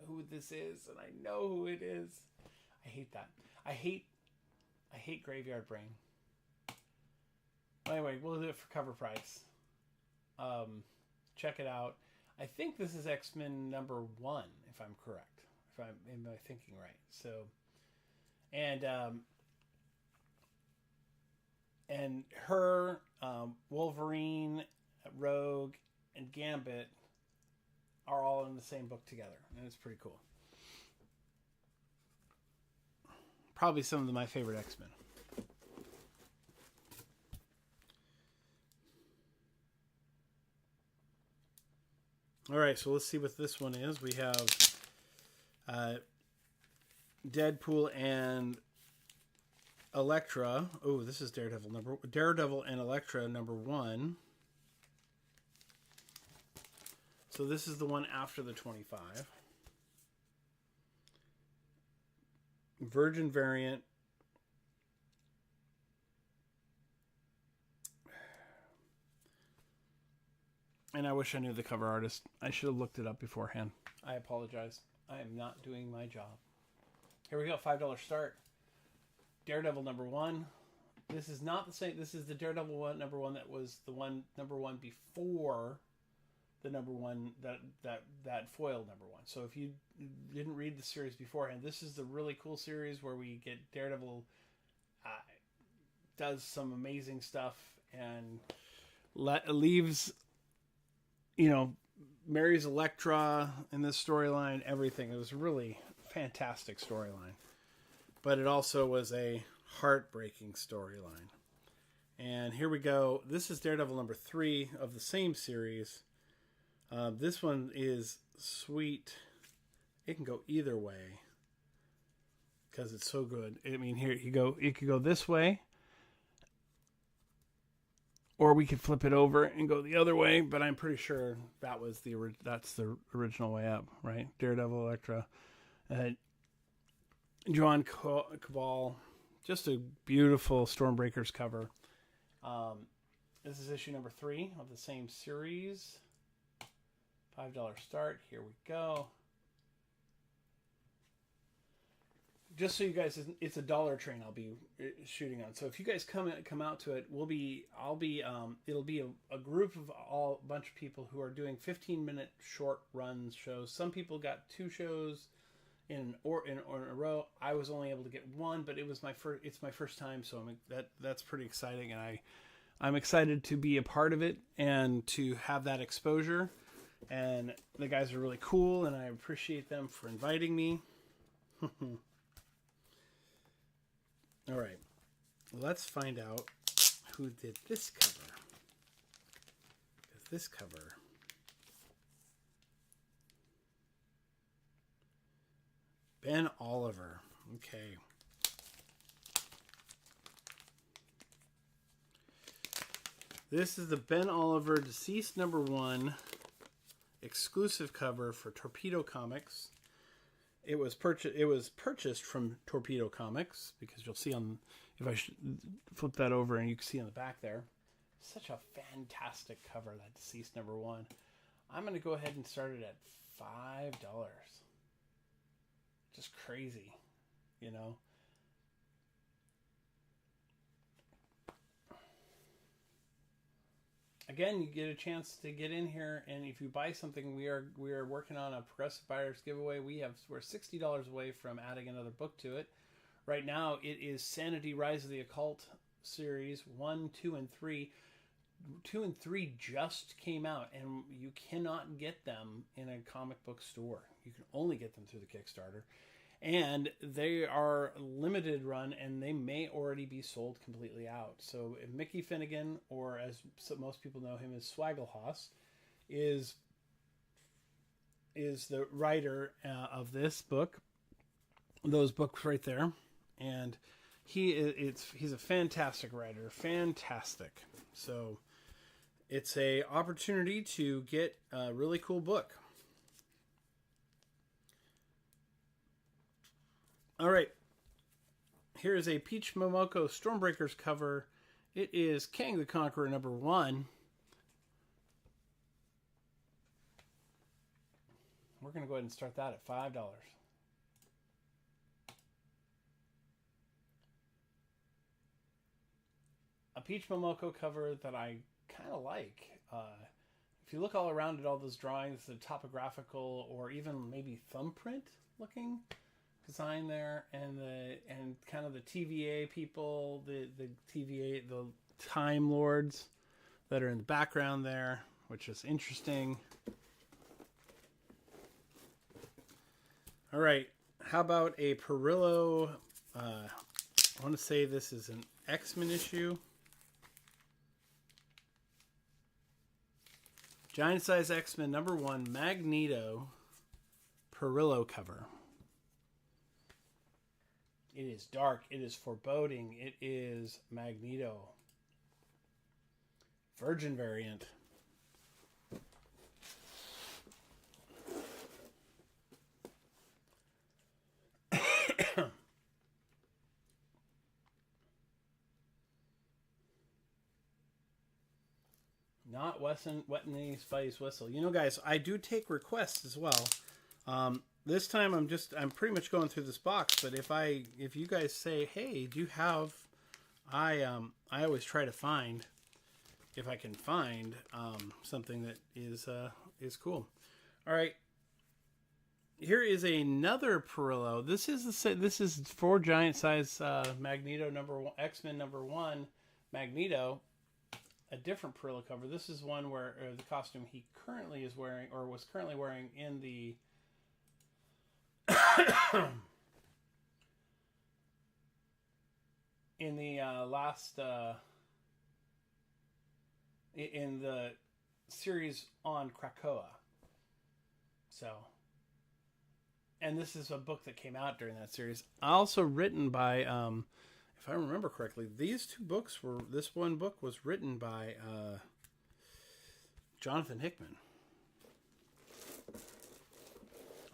who this is, and I know who it is. I hate that. I hate graveyard brain. Anyway, we'll do it for cover price. Check it out. I think this is X-Men number 1, if I'm correct. If I'm in my thinking right. So, and her, Wolverine, Rogue, and Gambit are all in the same book together, and it's pretty cool. Probably some of my favorite X-Men. All right, so let's see what this one is. We have Deadpool and Elektra. Oh, this is Daredevil and Elektra number 1. So this is the one after the 25. Virgin variant. And I wish I knew the cover artist. I should have looked it up beforehand. I apologize. I am not doing my job. Here we go. $5 start. Daredevil number 1. This is not the same. This is the Daredevil number 1 that was the one number 1 before the number 1 that foiled number 1. So if you didn't read the series beforehand, this is the really cool series where we get Daredevil does some amazing stuff and leaves, marries Elektra in this storyline, everything. It was a really fantastic storyline. But it also was a heartbreaking storyline. And here we go. This is Daredevil number 3 of the same series. This one is sweet. It can go either way because it's so good. I mean, here you go. It could go this way, or we could flip it over and go the other way. But I'm pretty sure that's the original way up, right? Daredevil, Elektra, Joan Cabal, just a beautiful Stormbreakers cover. This is issue number 3 of the same series. $5 start. Here we go. Just so you guys, it's a dollar train I'll be shooting on. So if you guys come out to it, it'll be a group of a bunch of people who are doing 15-minute short runs shows. Some people got 2 shows in a row. I was only able to get 1, but it's my first time, so that's pretty exciting, and I'm excited to be a part of it and to have that exposure. And the guys are really cool, and I appreciate them for inviting me. All right, let's find out who did this cover. Because this cover, Ben Oliver. Okay. This is the Ben Oliver Deceased #1 exclusive cover for Torpedo Comics. It was purchased from Torpedo Comics, because you'll see on, if I should flip that over, and you can see on the back there, such a fantastic cover, that Deceased #1. I'm going to go ahead and start it at $5. Just crazy, you know. Again, you get a chance to get in here, and if you buy something, we are working on a Progressive Buyers giveaway. We're $60 away from adding another book to it. Right now, it is Sanity: Rise of the Occult series 1, 2, and 3. 2 and 3 just came out, and you cannot get them in a comic book store. You can only get them through the Kickstarter. And they are limited run, and they may already be sold completely out. So if Mickey Finnegan, or as most people know him as Swagglehos, is the writer of this book, those books right there, and he's a fantastic writer, fantastic. So it's a opportunity to get a really cool book. All right, here is a Peach Momoko Stormbreakers cover. It is Kang the Conqueror #1. We're going to go ahead and start that at $5. A Peach Momoko cover that I kind of like. If you look all around at all those drawings, the topographical or even maybe thumbprint looking design there, and kind of the TVA people, the TVA, the Time Lords that are in the background there, which is interesting. All right, how about a Perillo? I want to say this is an X-Men issue. Giant Size X-Men #1 Magneto Perillo cover. It is dark. It is foreboding. It is Magneto. Virgin variant. Not wetting anybody's whistle. You know, guys, I do take requests as well. This time I'm pretty much going through this box, but if you guys say, hey, do you have, I always try to find, if I can find something that is cool. All right, here is another Perillo. This is for Giant Size Magneto #1 X-Men #1 Magneto, a different Perillo cover. This is one where the costume he currently is wearing, or was currently wearing in the in the last in the series on Krakoa. So, and this is a book that came out during that series, also written by if I remember correctly, this one book was written by Jonathan Hickman.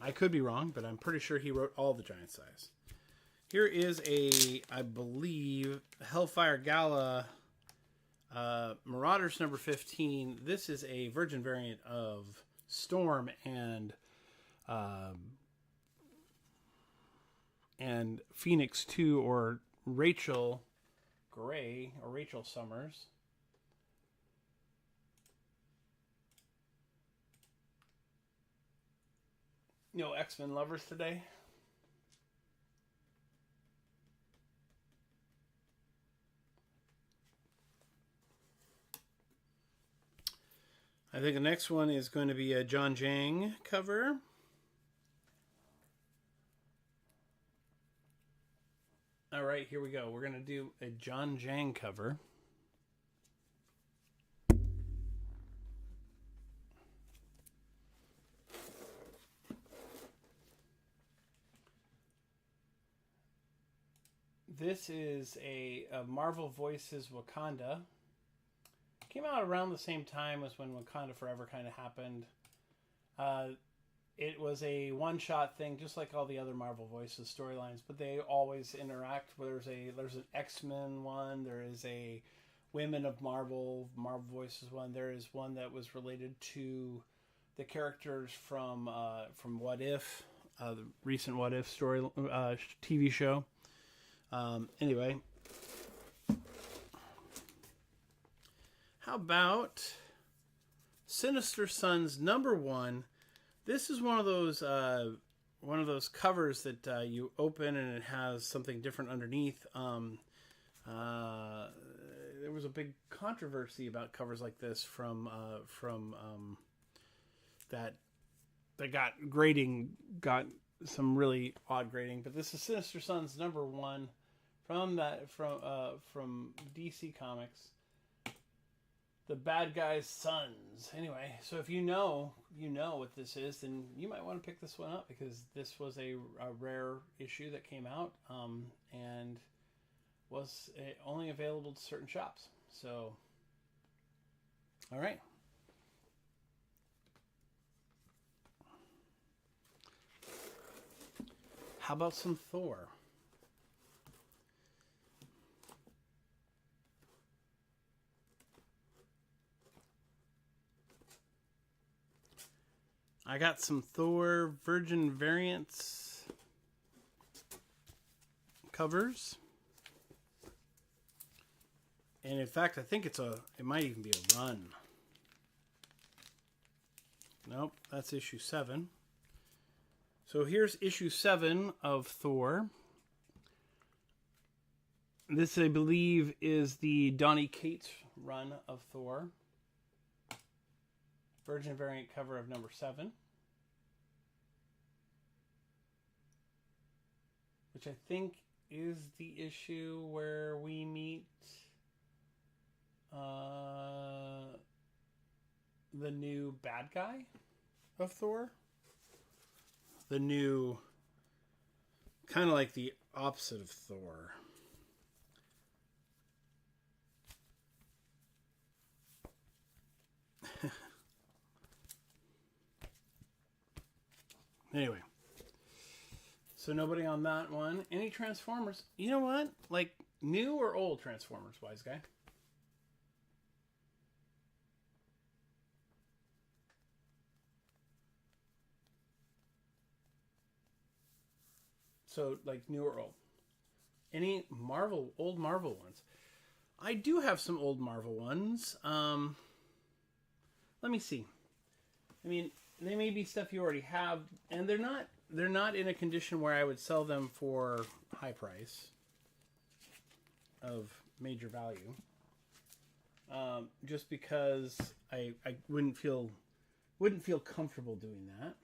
I could be wrong, but I'm pretty sure he wrote all the Giant Size. Here is I believe, Hellfire Gala Marauders #15. This is a Virgin variant of Storm and Phoenix 2, or Rachel Gray, or Rachel Summers. No X-Men lovers today? I think the next one is going to be a John Jang cover. All right, here we go. We're going to do a John Jang cover. This is a Marvel Voices Wakanda. came out around the same time as when Wakanda Forever kind of happened. It was a one-shot thing, just like all the other Marvel Voices storylines, but they always interact. There's an X-Men one, there is a Women of Marvel Voices one, there is one that was related to the characters from What If, the recent What If story TV show. Anyway, how about Sinister Sons #1? This is one of those covers that you open and it has something different underneath. There was a big controversy about covers like this from that got some really odd grading. But this is Sinister Sons #1 from DC Comics. The bad guy's sons. Anyway, so if you know what this is, then you might want to pick this one up because this was a rare issue that came out and was only available to certain shops. So, all right. How about some Thor? I got some Thor Virgin Variants covers. And in fact, I think it might even be a run. Nope, that's issue 7. So here's issue 7 of Thor. This, I believe, is the Donny Cates run of Thor. Virgin variant cover of #7. Which I think is the issue where we meet the new bad guy of Thor. The new, kind of like the opposite of Thor. Anyway, so nobody on that one. Any Transformers? You know what? Like, new or old Transformers, wise guy? So, like, new or old? Any old Marvel ones? I do have some old Marvel ones. Let me see. I mean, they may be stuff you already have, and they're not in a condition where I would sell them for high price of major value. Just because I wouldn't feel comfortable doing that.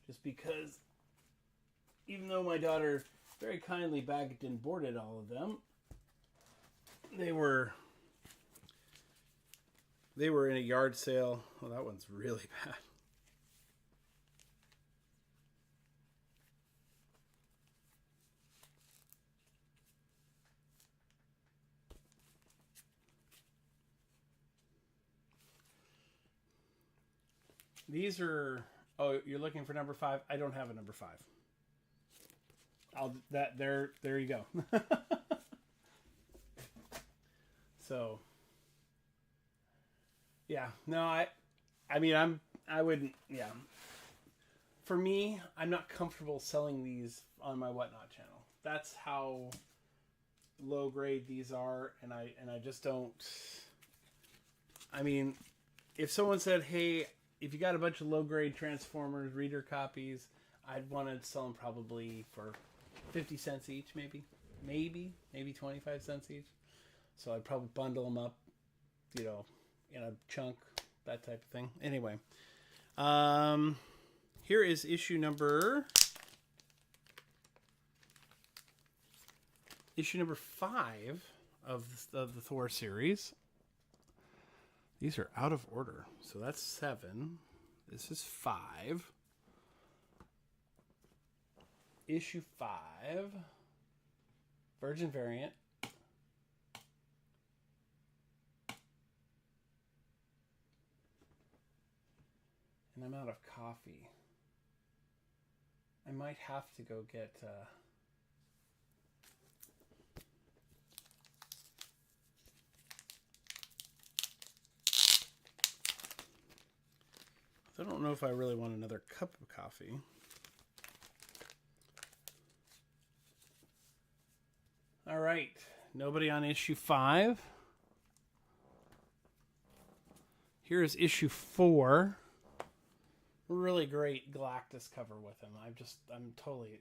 Just because, even though my daughter very kindly bagged and boarded all of them, they were in a yard sale. Oh, that one's really bad. These are... Oh, you're looking for #5? I don't have a #5. There you go. So, yeah. No, I mean, I wouldn't, yeah. For me, I'm not comfortable selling these on my Whatnot channel. That's how low grade these are, and I just don't. I mean, if someone said, "Hey, if you got a bunch of low grade Transformers reader copies, I'd want to sell them probably for 50 cents each, maybe 25 cents each." So I'd probably bundle them up, in a chunk, that type of thing. Anyway, here is issue number 5 of the Thor series. These are out of order. So that's 7. This is 5. Issue 5. Virgin variant. and I'm out of coffee. I might have to go get... I don't know if I really want another cup of coffee. All right. Nobody on issue 5. Here is issue 4. Really great Galactus cover with him. I'm totally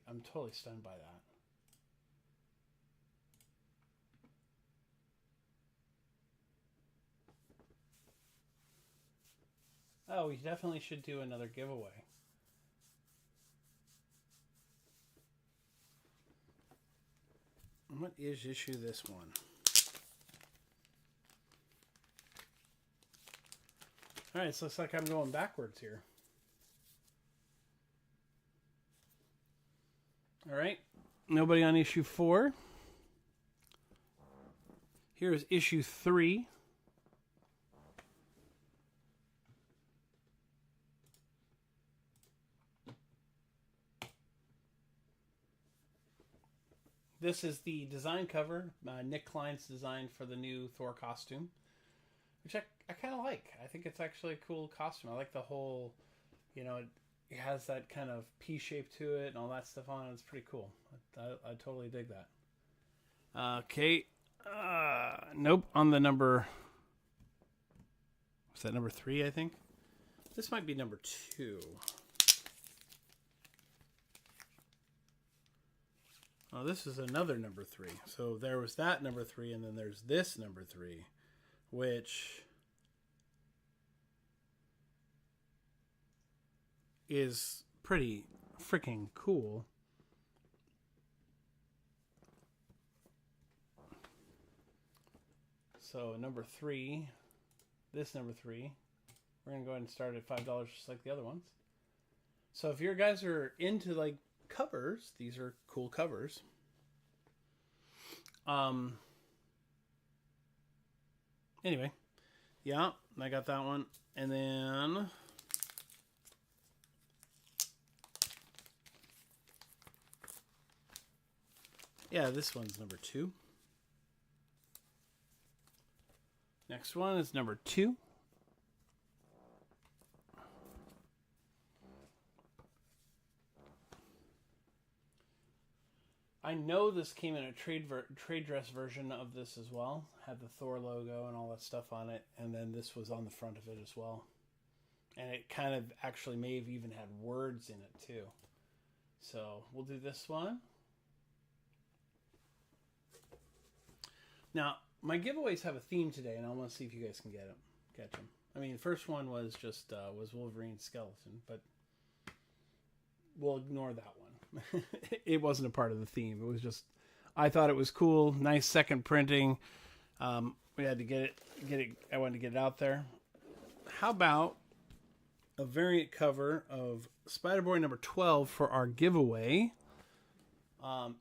stunned by that. Oh, we definitely should do another giveaway. What is issue this one? All right, so looks like I'm going backwards here. All right, nobody on issue 4. Here is issue 3. This is the design cover, Nick Klein's design for the new Thor costume, which I kind of like. I think it's actually a cool costume. I like the whole, it has that kind of P shape to it and all that stuff on it. It's pretty cool. I totally dig that. Okay. Nope. On the number... Was that number 3, I think? This might be number 2. Oh, this is another number 3. So there was that number 3, and then there's this number 3, which is pretty freaking cool. So number 3, this number 3, we're going to go ahead and start at $5 just like the other ones. So if you guys are into like covers, these are cool covers. Anyway, yeah, I got that one. And then yeah, this one's number 2. Next one is number 2. I know this came in a trade dress version of this as well. Had the Thor logo and all that stuff on it. And then this was on the front of it as well. And it kind of actually may have even had words in it too. So we'll do this one. Now, my giveaways have a theme today, and I want to see if you guys can catch them. I mean, the first one was just was Wolverine's skeleton, but we'll ignore that one. It wasn't a part of the theme. It was just, I thought it was cool. Nice second printing. We had to get it. I wanted to get it out there. How about a variant cover of Spider-Boy number 12 for our giveaway?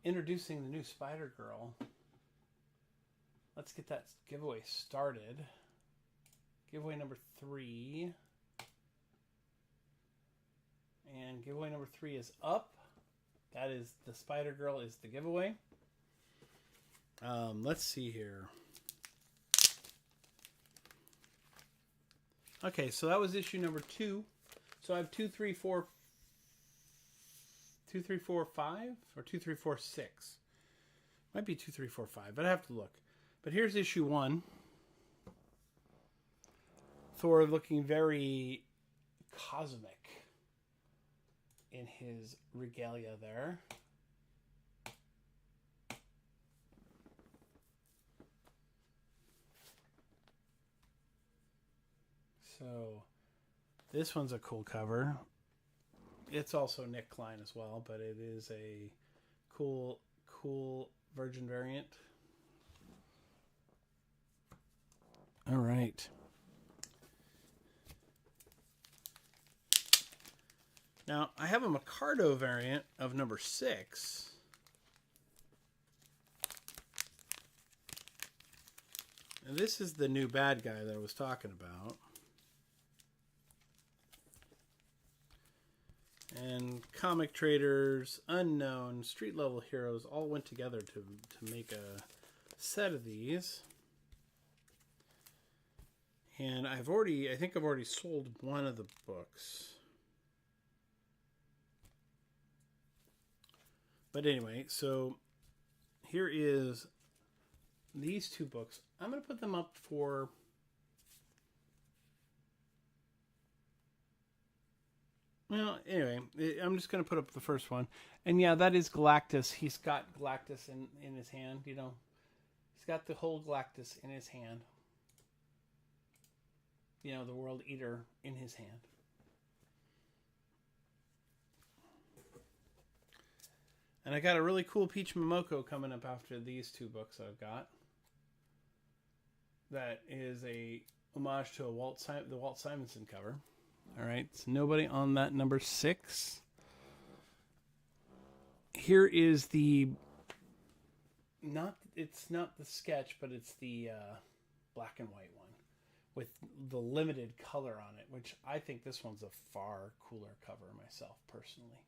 Introducing the new Spider-Girl. Let's get that giveaway started. Giveaway number 3. And giveaway number 3 is up. That is the Spider-Girl is the giveaway. Let's see here. Okay, so that was issue number 2. So I have 2, 3, 4, 5, or 2, 3, 4, 6. Might be 2, 3, 4, 5, but I have to look. But here's issue 1. Thor looking very cosmic in his regalia there. So this one's a cool cover. It's also Nick Klein as well, but it is a cool Virgin variant. All right. Now, I have a Micardo variant of number 6. And this is the new bad guy that I was talking about. and comic traders, unknown, street level heroes all went together to make a set of these. And I think I've already sold one of the books. But anyway, so here is these two books. I'm going to put them up for... Well, anyway, I'm just going to put up the first one. And yeah, that is Galactus. He's got Galactus in his hand, you know. He's got the whole Galactus in his hand. You know, the World Eater in his hand. And I got a really cool Peach Momoko coming up after these two books I've got. That is a homage to the Walt Simonson cover. All right, so nobody on that number 6. Here is the it's not the sketch, but it's the black and white one with the limited color on it, which I think this one's a far cooler cover myself personally.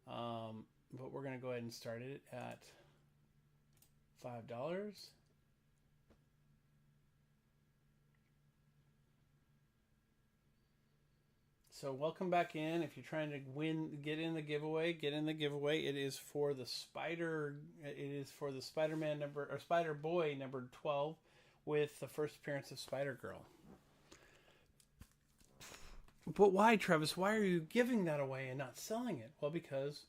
But we're going to go ahead and start it at $5. So welcome back in. If you're trying to get in the giveaway. It is for the Spider-Man number, or Spider-Boy number 12, with the first appearance of Spider-Girl. But why, Travis? Why are you giving that away and not selling it? Well, because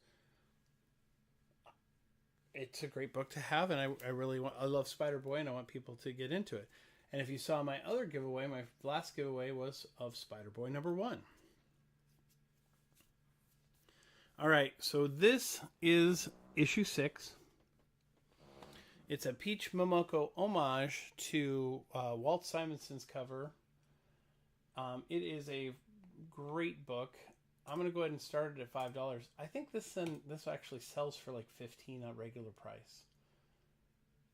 it's a great book to have, and I love Spider-Boy, and I want people to get into it. And if you saw my other giveaway, my last giveaway was of Spider-Boy number 1. All right, so this is issue 6. It's a Peach Momoko homage to Walt Simonson's cover. It is a great book. I'm going to go ahead and start it at $5. I think this actually sells for like $15 at regular price.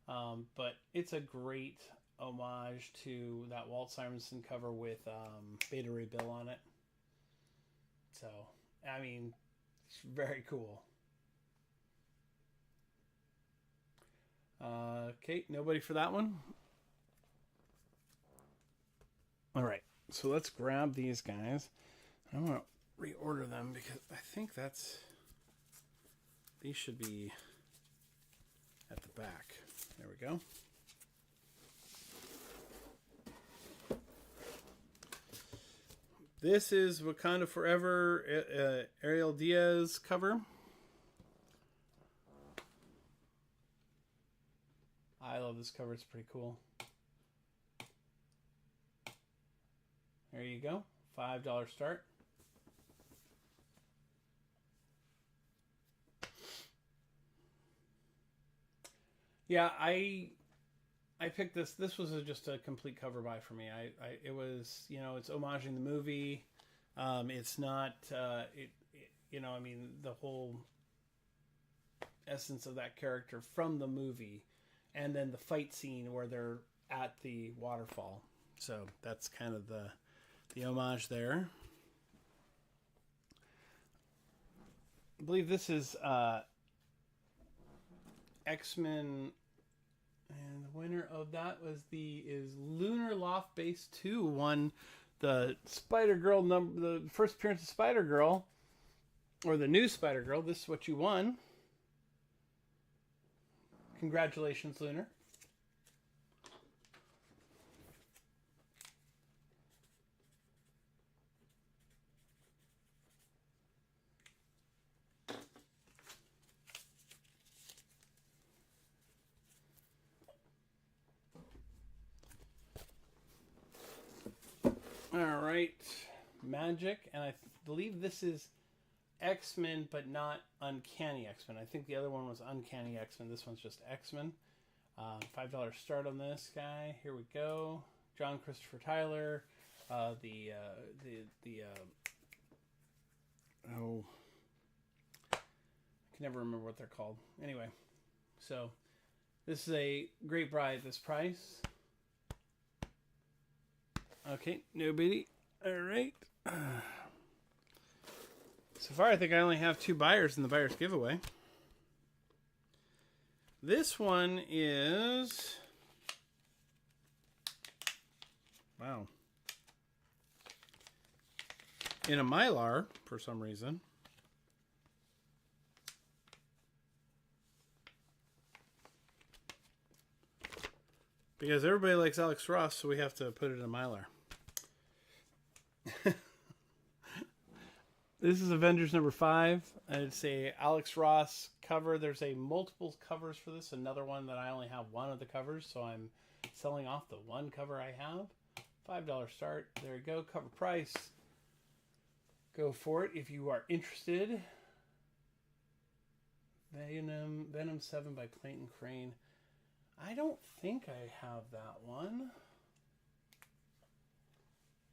But it's a great homage to that Walt Simonson cover with Beta Ray Bill on it. So, I mean, it's very cool. Okay, nobody for that one. All right, so let's grab these guys. I want to reorder them because I think these should be at the back. There we go. This is Wakanda Forever, Ariel Diaz cover. I love this cover. It's pretty cool. There you go. $5 start. Yeah, I picked this. This was just a complete cover buy for me. It was, you know, it's homaging the movie. It's not, you know, I mean, the whole essence of that character from the movie, and then the fight scene where they're at the waterfall. So that's kind of the homage there. I believe this is X-Men, and the winner of that is Lunar Loft Base 2, won the Spider-Girl the first appearance of Spider-Girl, or the new Spider-Girl. This is what you won. Congratulations, Lunar. All right, Magic, and I believe this is X-Men, but not Uncanny X-Men. I think the other one was Uncanny X-Men. This one's just X-Men. $5 start on this guy. Here we go. John Christopher Tyler. I can never remember what they're called. Anyway, so this is a great buy at this price. Okay, nobody. All right. So far, I think I only have 2 buyers in the buyer's giveaway. This one is... Wow. In a Mylar, for some reason. Because everybody likes Alex Ross, so we have to put it in a Mylar. This is Avengers number 5. It's a Alex Ross cover. There's a multiple covers for this. Another one that I only have one of the covers, so I'm selling off the one cover I have. $5 start. There you go. Cover price. Go for it if you are interested. Venom 7 by Clayton Crane. I don't think I have that one.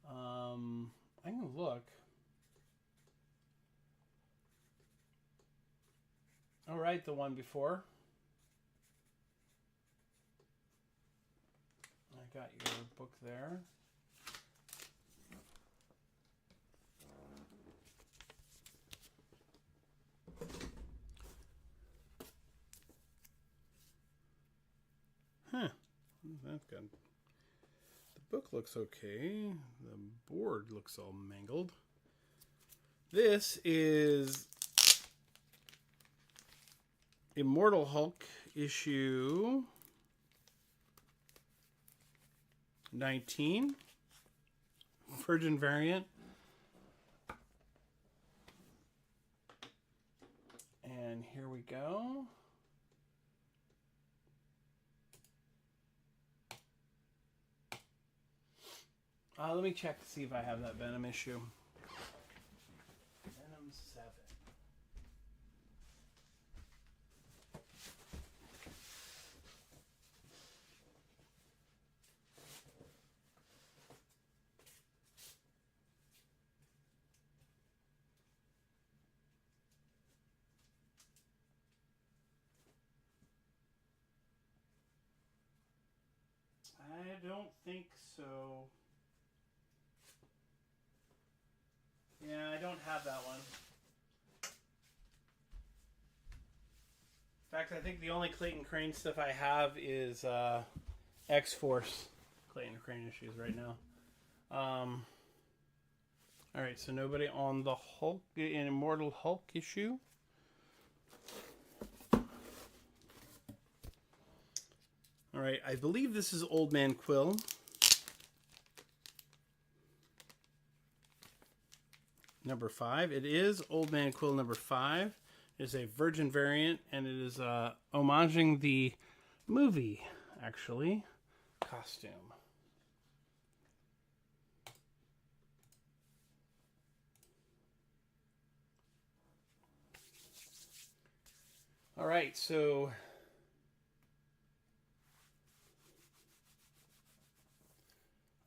I can look. All right, the one before. I got your book there. Huh. That's good. The book looks okay. The board looks all mangled. This is Immortal Hulk issue 19. Virgin variant. And here we go. Let me check to see if I have that Venom issue. Venom 7. I don't think so. Yeah, I don't have that one. In fact, I think the only Clayton Crane stuff I have is X-Force Clayton Crane issues right now. Alright, so nobody on the Hulk, an Immortal Hulk issue. Alright, I believe this is Old Man Quill. Number 5. It is Old Man Quill number 5. It is a Virgin variant, and it is homaging the movie, actually, costume. All right, so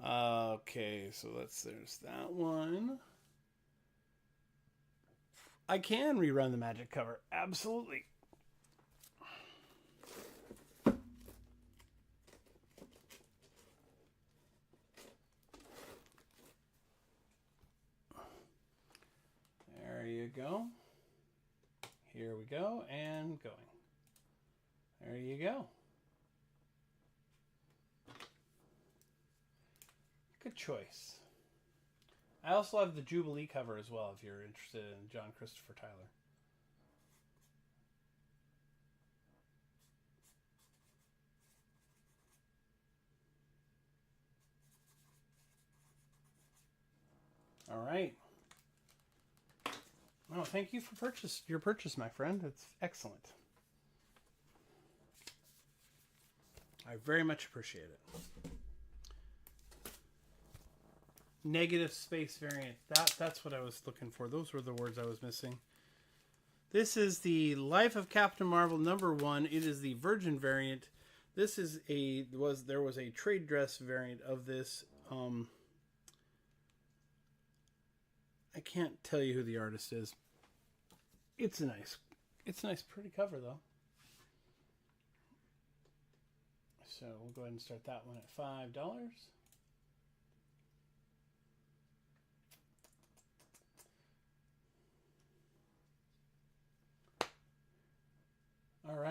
okay, so there's that one. I can rerun the Magic cover. Absolutely. There you go. Here we go, and going. There you go. Good choice. I also have the Jubilee cover as well, if you're interested in John Christopher Tyler. All right. Oh, thank you for your purchase, my friend. It's excellent. I very much appreciate it. Negative space variant. That's what I was looking for. Those were the words I was missing. This is the Life of Captain Marvel number 1. It is the Virgin variant. This is there was a trade dress variant of this. I can't tell you who the artist is. It's a nice pretty cover though. So we'll go ahead and start that one at $5.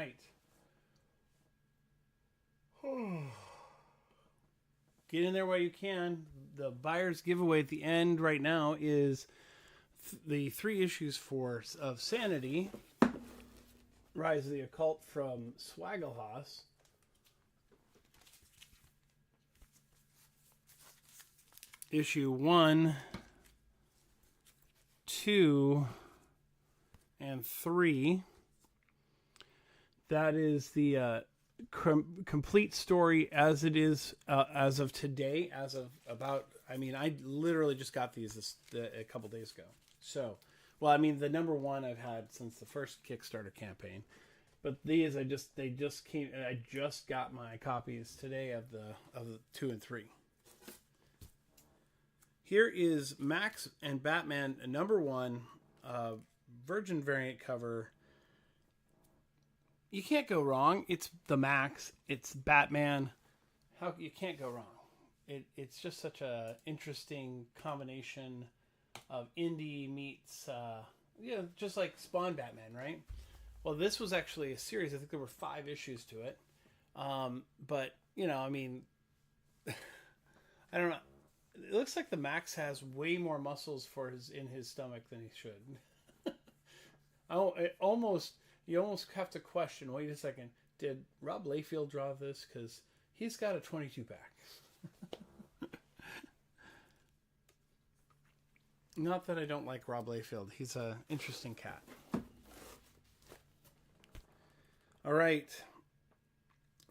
right. Get in there while you can. The buyer's giveaway at the end right now is the 3 issues of Sanity, Rise of the Occult from Swaggelhaus. Issue 1, 2, and 3. That is the complete story as it is as of today, as of about, I mean, I literally just got these a couple days ago. So, well, I mean, the number 1 I've had since the first Kickstarter campaign. But these, they just came, I just got my copies today of the 2 and 3. Here is Max and Batman number 1, Virgin variant cover. You can't go wrong. It's the Max. It's Batman. You can't go wrong. It's just such a interesting combination of indie meets, just like Spawn Batman, right? Well, this was actually a series. I think there were 5 issues to it. But I mean, I don't know. It looks like the Max has way more muscles in his stomach than he should. You almost have to question, wait a second, did Rob Liefeld draw this? Because he's got a 22-pack. Not that I don't like Rob Liefeld. He's an interesting cat. All right.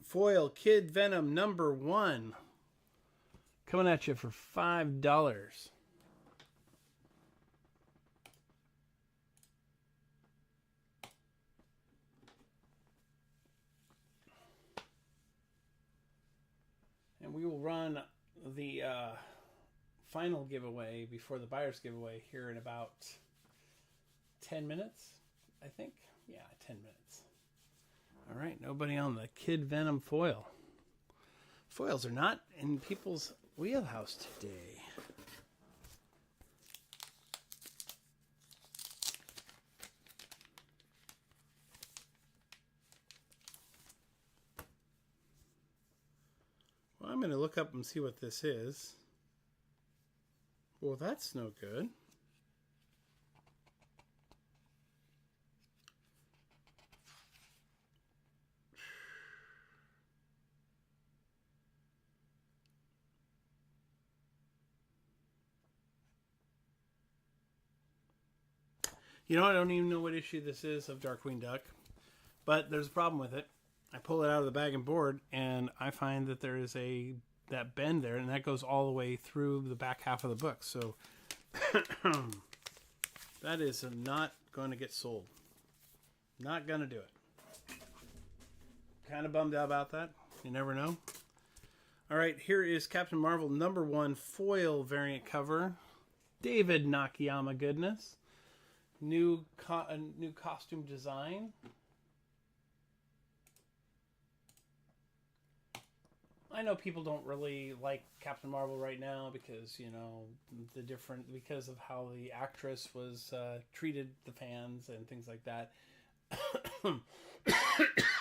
Foil Kid Venom number 1. Coming at you for $5. And we will run the final giveaway before the buyer's giveaway here in about 10 minutes, I think. Yeah, 10 minutes. All right, nobody on the Kid Venom foil. Foils are not in people's wheelhouse today. Well, I'm going to look up and see what this is. Well, that's no good. I don't even know what issue this is of Darkwing Duck, but there's a problem with it. I pull it out of the bag and board, and I find that there is that bend there, and that goes all the way through the back half of the book. So that is not going to get sold. Not going to do it. Kind of bummed out about that. You never know. All right, here is Captain Marvel number 1 foil variant cover. David Nakayama goodness. New costume design. I know people don't really like Captain Marvel right now because because of how the actress was treated the fans and things like that.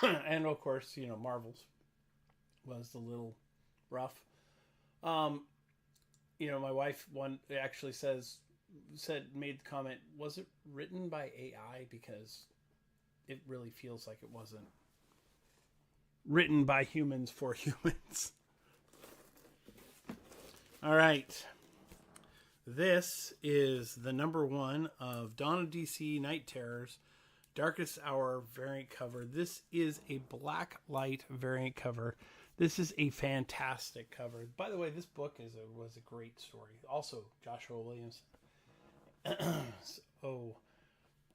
And of course, Marvel's was a little rough. My wife actually made the comment, was it written by AI? Because it really feels like it wasn't written by humans for humans. All right. This is the number 1 of Dawn of DC Night Terrors Darkest Hour variant cover. This is a black light variant cover. This is a fantastic cover. By the way, this book was a great story. Also, Joshua Williams. So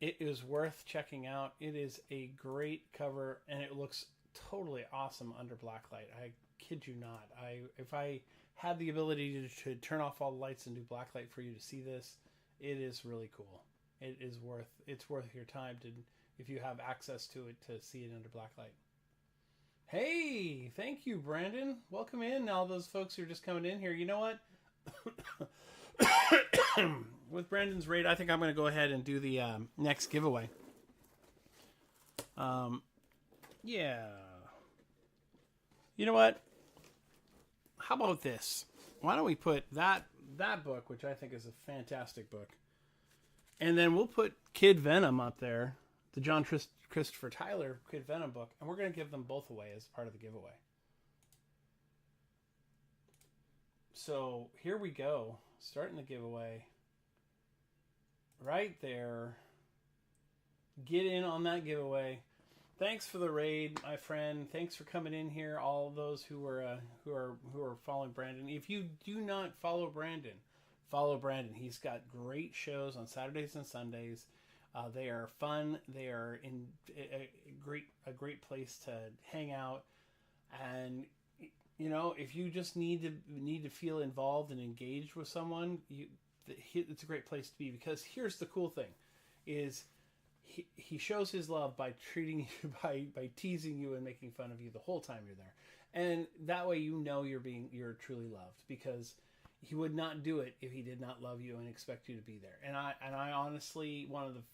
it is worth checking out. It is a great cover, and it looks totally awesome under black light. I kid you not. If I had the ability to turn off all the lights and do black light for you to see this, it is really cool. It's worth your time if you have access to it, to see it under black light. Hey, thank you, Brandon. Welcome in, all those folks who are just coming in here. You know what? With Brandon's raid, I think I'm going to go ahead and do the next giveaway. Yeah. You know what? How about this? Why don't we put that book, which I think is a fantastic book, and then we'll put Kid Venom up there, the John Christopher Tyler Kid Venom book, and we're going to give them both away as part of the giveaway. So here we go, starting the giveaway. Right there. Get in on that giveaway. Thanks for the raid, my friend. Thanks for coming in here. All of those who are following Brandon. If you do not follow Brandon, follow Brandon. He's got great shows on Saturdays and Sundays. They are fun. They are in a great place to hang out. And you know, if you just need to feel involved and engaged with someone, it's a great place to be. Because here's the cool thing, is he shows his love by treating you, by teasing you and making fun of you the whole time you're there, and that way you know you're truly loved, because he would not do it if he did not love you and expect you to be there. And I honestly,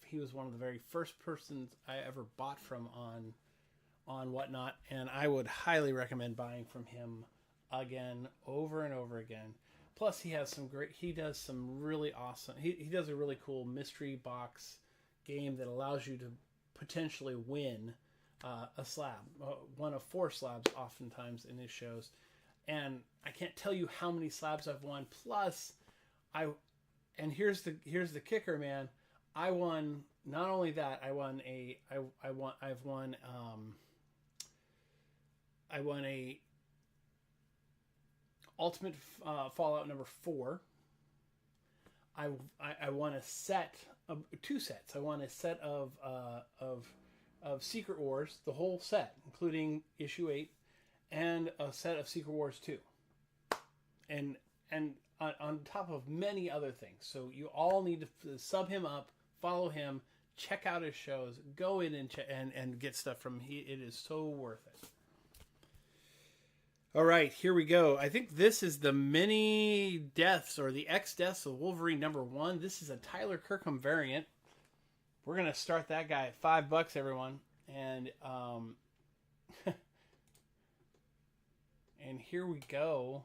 he was one of the very first persons I ever bought from on Whatnot, and I would highly recommend buying from him again, over and over again. Plus, he does some really awesome. He does a really cool mystery box game that allows you to potentially win a slab, one of 4 slabs oftentimes in his shows. And I can't tell you how many slabs I've won. Plus, here's the kicker, man. I won, not only that, I won a Ultimate Fallout number 4. I won a set of 2 sets. I won a set of Secret Wars, the whole set, including issue 8, and a set of Secret Wars 2, and on top of many other things. So you all need to sub him up, follow him, check out his shows, go in and get stuff from him. It is so worth it. All right, here we go. I think this is the mini deaths, or the X deaths of Wolverine number 1. This is a Tyler Kirkham variant. We're gonna start that guy at $5, everyone, and and here we go.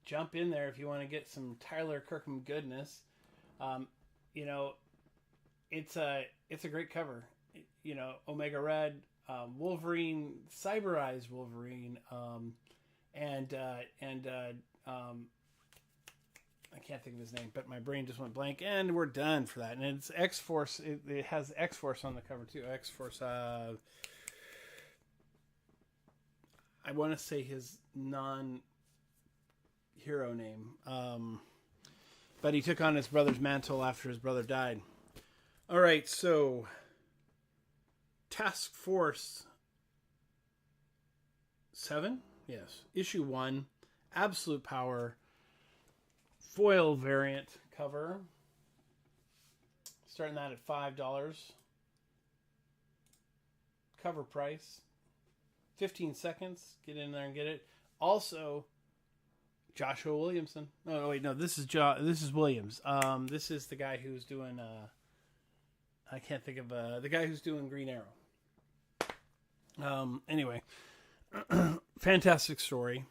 Jump in there if you want to get some Tyler Kirkham goodness. You know, it's a great cover. You know, Omega Red. Wolverine, Cyberized Wolverine, and I can't think of his name, but my brain just went blank, and we're done for that. And it's X-Force. It has X-Force on the cover too. X-Force. I want to say his non-hero name, but he took on his brother's mantle after his brother died. All right, so Task Force 7, yes, issue 1, Absolute Power, foil variant cover, starting that at $5. Cover price, 15 seconds. Get in there and get it. Also, Joshua Williamson. No, wait, no, this is Williams. This is the guy who's doing. I can't think of the guy who's doing Green Arrow. Anyway, fantastic story.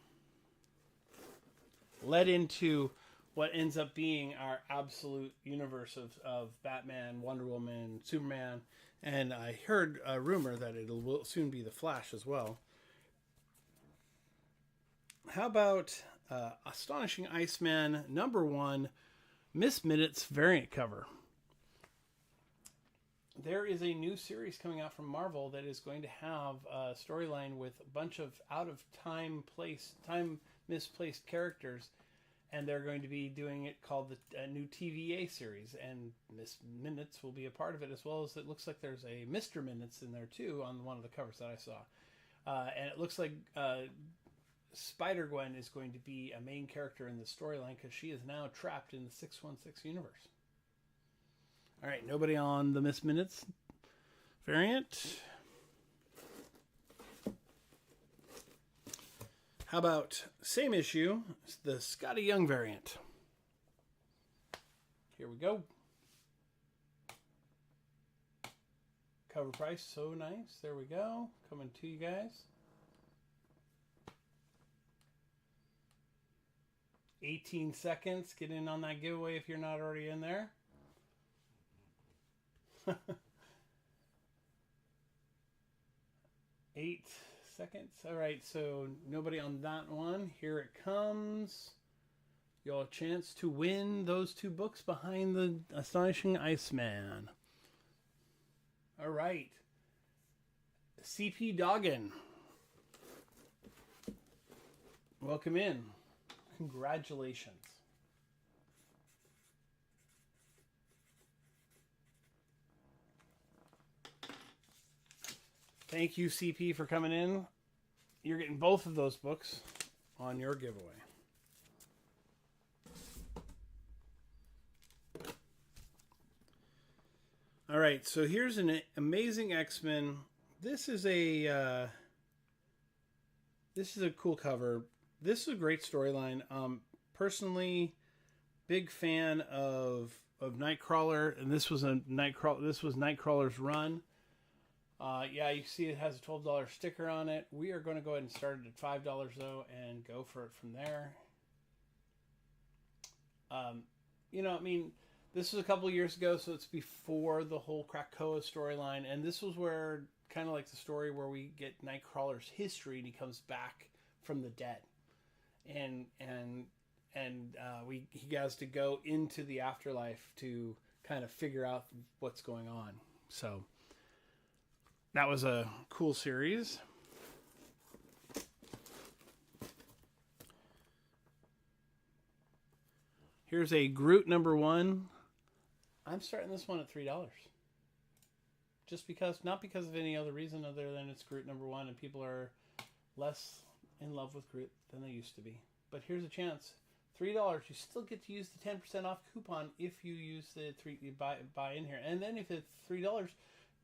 Led into what ends up being our absolute universe of Batman, Wonder Woman, Superman, and I heard a rumor that it will soon be the Flash as well. How about Astonishing Iceman number 1, Miss Minutes variant cover? There is a new series coming out from Marvel that is going to have a storyline with a bunch of time misplaced characters, and they're going to be doing it called the new TVA series, and Miss Minutes will be a part of it, as well as it looks like there's a Mr. Minutes in there too on one of the covers that I saw, and it looks like Spider-Gwen is going to be a main character in the storyline because she is now trapped in the 616 universe. All right, nobody on the Miss Minutes variant. How about same issue, the Scotty Young variant? Here we go. Cover price, so nice. There we go. Coming to you guys. 18 seconds. Get in on that giveaway if you're not already in there. 8 seconds. All right, so nobody on that one. Here it comes. Y'all a chance to win those 2 books behind the Astonishing Iceman. All right. CP Doggin. Welcome in. Congratulations. Thank you, CP, for coming in. You're getting both of those books on your giveaway. All right, so here's an Amazing X-Men. This is a cool cover. This is a great storyline. Personally, big fan of Nightcrawler, and this was Nightcrawler's run. Yeah, you see it has a $12 sticker on it. We are going to go ahead and start it at $5 though, and go for it from there. This was a couple years ago, so it's before the whole Krakoa storyline, and this was where, kind of like the story where we get Nightcrawler's history, and he comes back from the dead, and he has to go into the afterlife to kind of figure out what's going on. So that was a cool series. Here's a Groot #1. I'm starting this one at $3. Just because, not because of any other reason other than it's Groot #1 and people are less in love with Groot than they used to be. But here's a chance. $3, you still get to use the 10% off coupon if you use the you buy in here. And then if it's $3,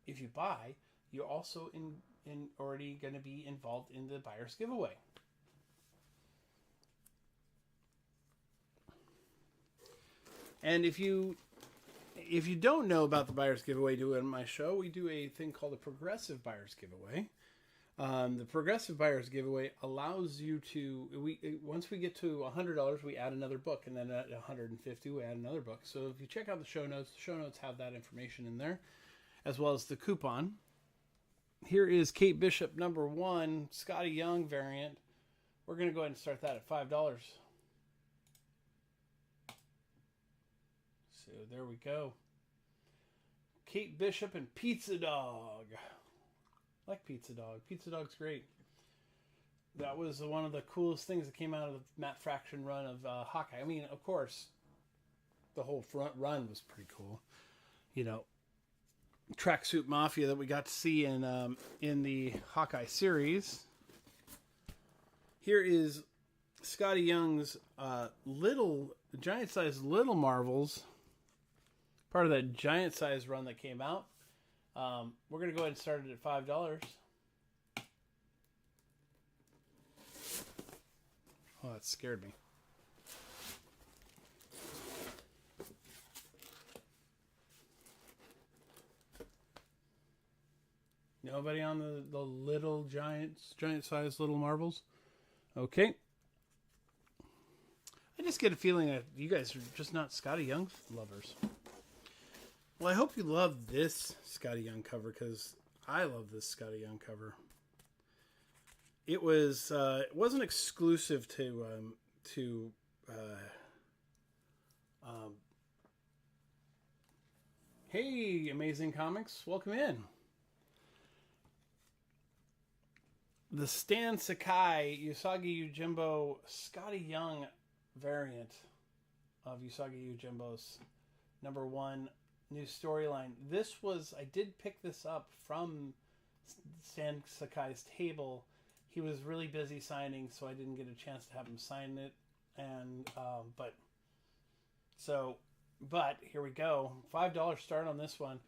if you buy, you're also already going to be involved in the buyer's giveaway. And if you don't know about the buyer's giveaway doing my show, we do a thing called the progressive buyer's giveaway. The progressive buyer's giveaway allows you to, once we get to $100, we add another book, and then at $150, we add another book. So if you check out the show notes have that information in there, as well as the coupon. Here is Kate Bishop #1, Scotty Young variant. We're going to go ahead and start that at $5. So there we go. Kate Bishop and Pizza Dog. I like Pizza Dog. Pizza Dog's great. That was one of the coolest things that came out of the Matt Fraction run of Hawkeye. I mean, of course, the whole front run was pretty cool. You know, Tracksuit Mafia that we got to see in the Hawkeye series. Here is Scotty Young's giant-sized Little Marvels. Part of that giant-sized run that came out. We're going to go ahead and start it at $5. Oh, that scared me. Nobody on the little giant-sized Little Marvels? Okay. I just get a feeling that you guys are just not Scotty Young lovers. Well, I hope you love this Scotty Young cover, because I love this Scotty Young cover. It wasn't exclusive to hey, Amazing Comics, welcome in. The Stan Sakai Usagi Yojimbo Scotty Young variant of Usagi Yojimbo's #1 new storyline. I did pick this up from Stan Sakai's table. He was really busy signing, so I didn't get a chance to have him sign it. And but here we go. $5 start on this one.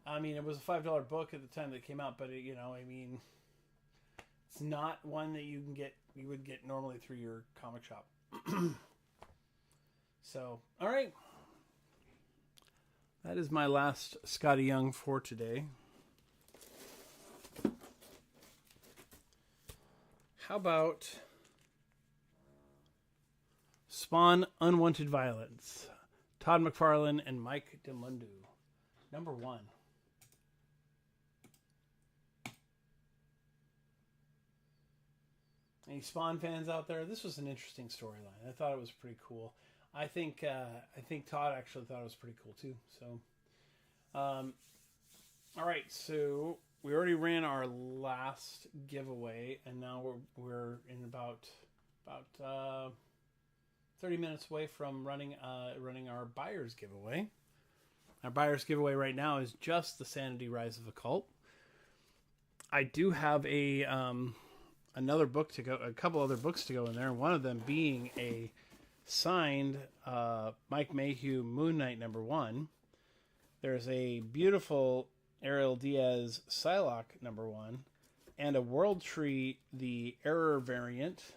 I mean, it was a $5 book at the time that it came out, but it's not one that you would get normally through your comic shop. So, all right. That is my last Scotty Young for today. how about Spawn Unwanted Violence? Todd McFarlane and Mike DeMundu. Number 1. Any Spawn fans out there? This was an interesting storyline. I thought it was pretty cool. I think Todd actually thought it was pretty cool too. So, all right. So we already ran our last giveaway, and now we're in about 30 minutes away from running our buyer's giveaway. Our buyer's giveaway right now is just the Sanity Rise of the Cult. I do have another book to go, a couple other books to go in there, and one of them being a signed Mike Mayhew Moon Knight #1. There's a beautiful Ariel Diaz Psylocke #1, and a World Tree, the Error variant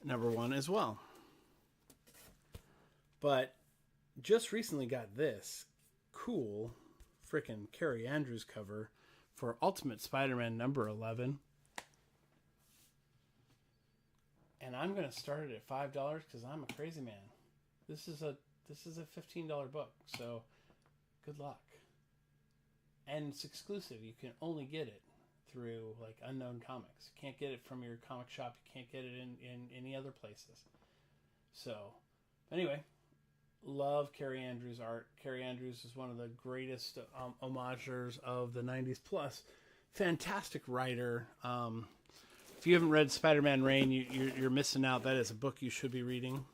#1 as well. But just recently got this cool frickin' Carrie Andrews cover for Ultimate Spider-Man #11. And I'm going to start it at $5 because I'm a crazy man. This is a $15 book, so good luck. And it's exclusive. You can only get it through like Unknown Comics. You can't get it from your comic shop. You can't get it in any other places. So, anyway, love Carrie Andrews' art. Carrie Andrews is one of the greatest homagers of the 90s. Plus, fantastic writer. If you haven't read Spider-Man Reign, you're missing out. That is a book you should be reading.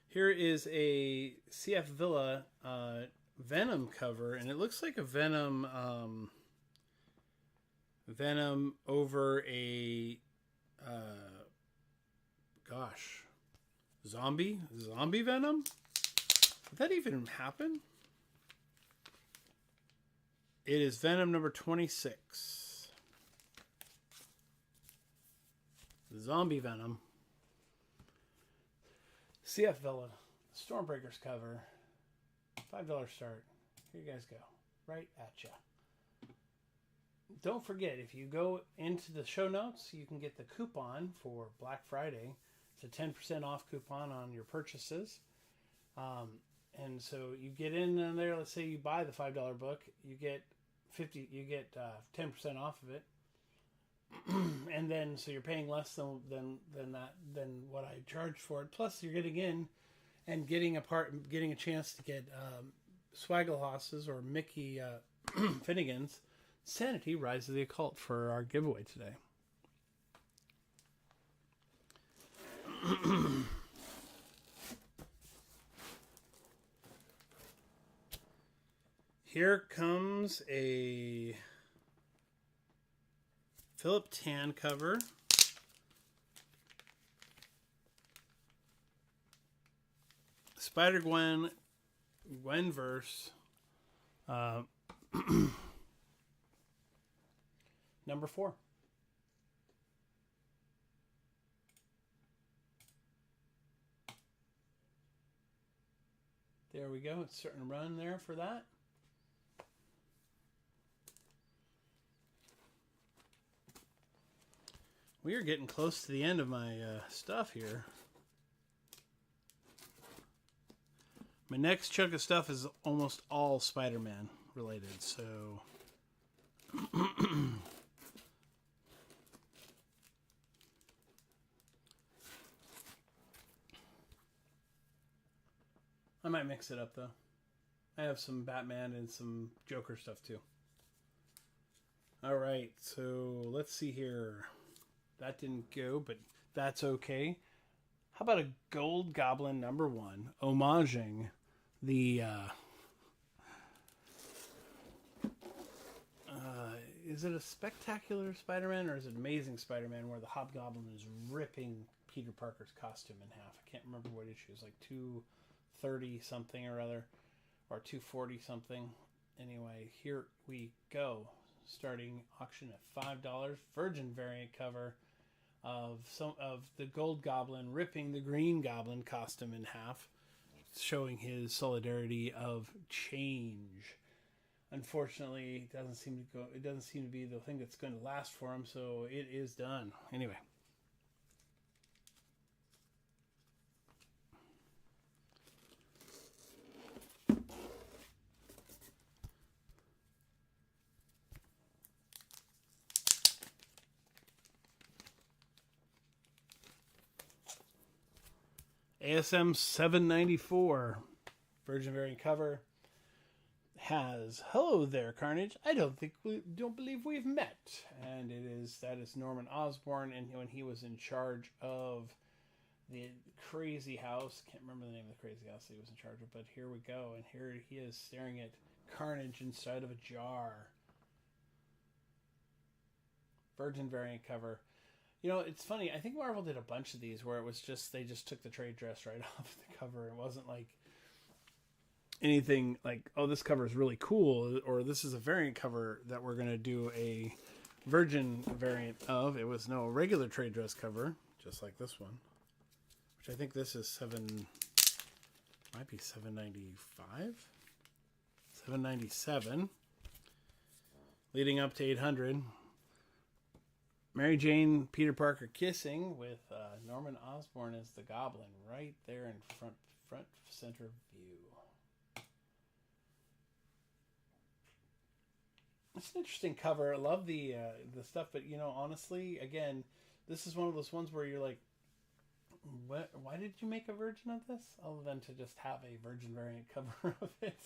Here is a CF Villa Venom cover, and it looks like a Venom over a zombie Venom. Did that even happen? It is Venom number 26. Zombie Venom. CF Villa. Stormbreakers cover. $5 start. Here you guys go. Right at ya. Don't forget, if you go into the show notes, you can get the coupon for Black Friday. It's a 10% off coupon on your purchases. And so you get in there, let's say you buy the $5 book, you get 10% off of it. And then so you're paying less than what I charged for it. Plus you're getting in and getting a chance to get Swagglehosses or Mickey Finnegan's Sanity Rise of the Occult for our giveaway today. Here comes a Philip Tan cover. Spider-Gwen, Gwenverse, number 4. There we go. It's starting to run there for that. We are getting close to the end of my stuff here. My next chunk of stuff is almost all Spider-Man related, so I might mix it up though. I have some Batman and some Joker stuff too. All right, so let's see here. That didn't go, but that's okay. How about a Gold Goblin #1, homaging the is it a Spectacular Spider-Man or is it Amazing Spider-Man where the Hobgoblin is ripping Peter Parker's costume in half? I can't remember what issue. It's like 230 something or other, or 240 something. Anyway, here we go. Starting auction at $5. Virgin variant cover of the Gold Goblin ripping the Green Goblin costume in half, showing his solidarity of change. unfortunately, it doesn't seem to go. It doesn't seem to be the thing that's going to last for him. So it is done anyway. ASM 794 Virgin variant cover has "Hello there, Carnage. I don't believe we've met," and that is Norman Osborn, and when he was in charge of the crazy house. Can't remember the name of the crazy house that he was in charge of, but here we go, and here he is staring at Carnage inside of a jar. Virgin variant cover. You know, it's funny. I think Marvel did a bunch of these where it was just they just took the trade dress right off the cover. It wasn't like anything like, oh, this cover is really cool, or this is a variant cover that we're going to do a Virgin variant of. It was no regular trade dress cover, just like this one, which I think this is might be 795, 797, leading up to 800. Mary Jane, Peter Parker kissing with Norman Osborn as the Goblin right there in front center view. It's an interesting cover. I love the stuff, but you know, honestly, again, this is one of those ones where you're like, what? Why did you make a Virgin of this, other than to just have a Virgin variant cover of it?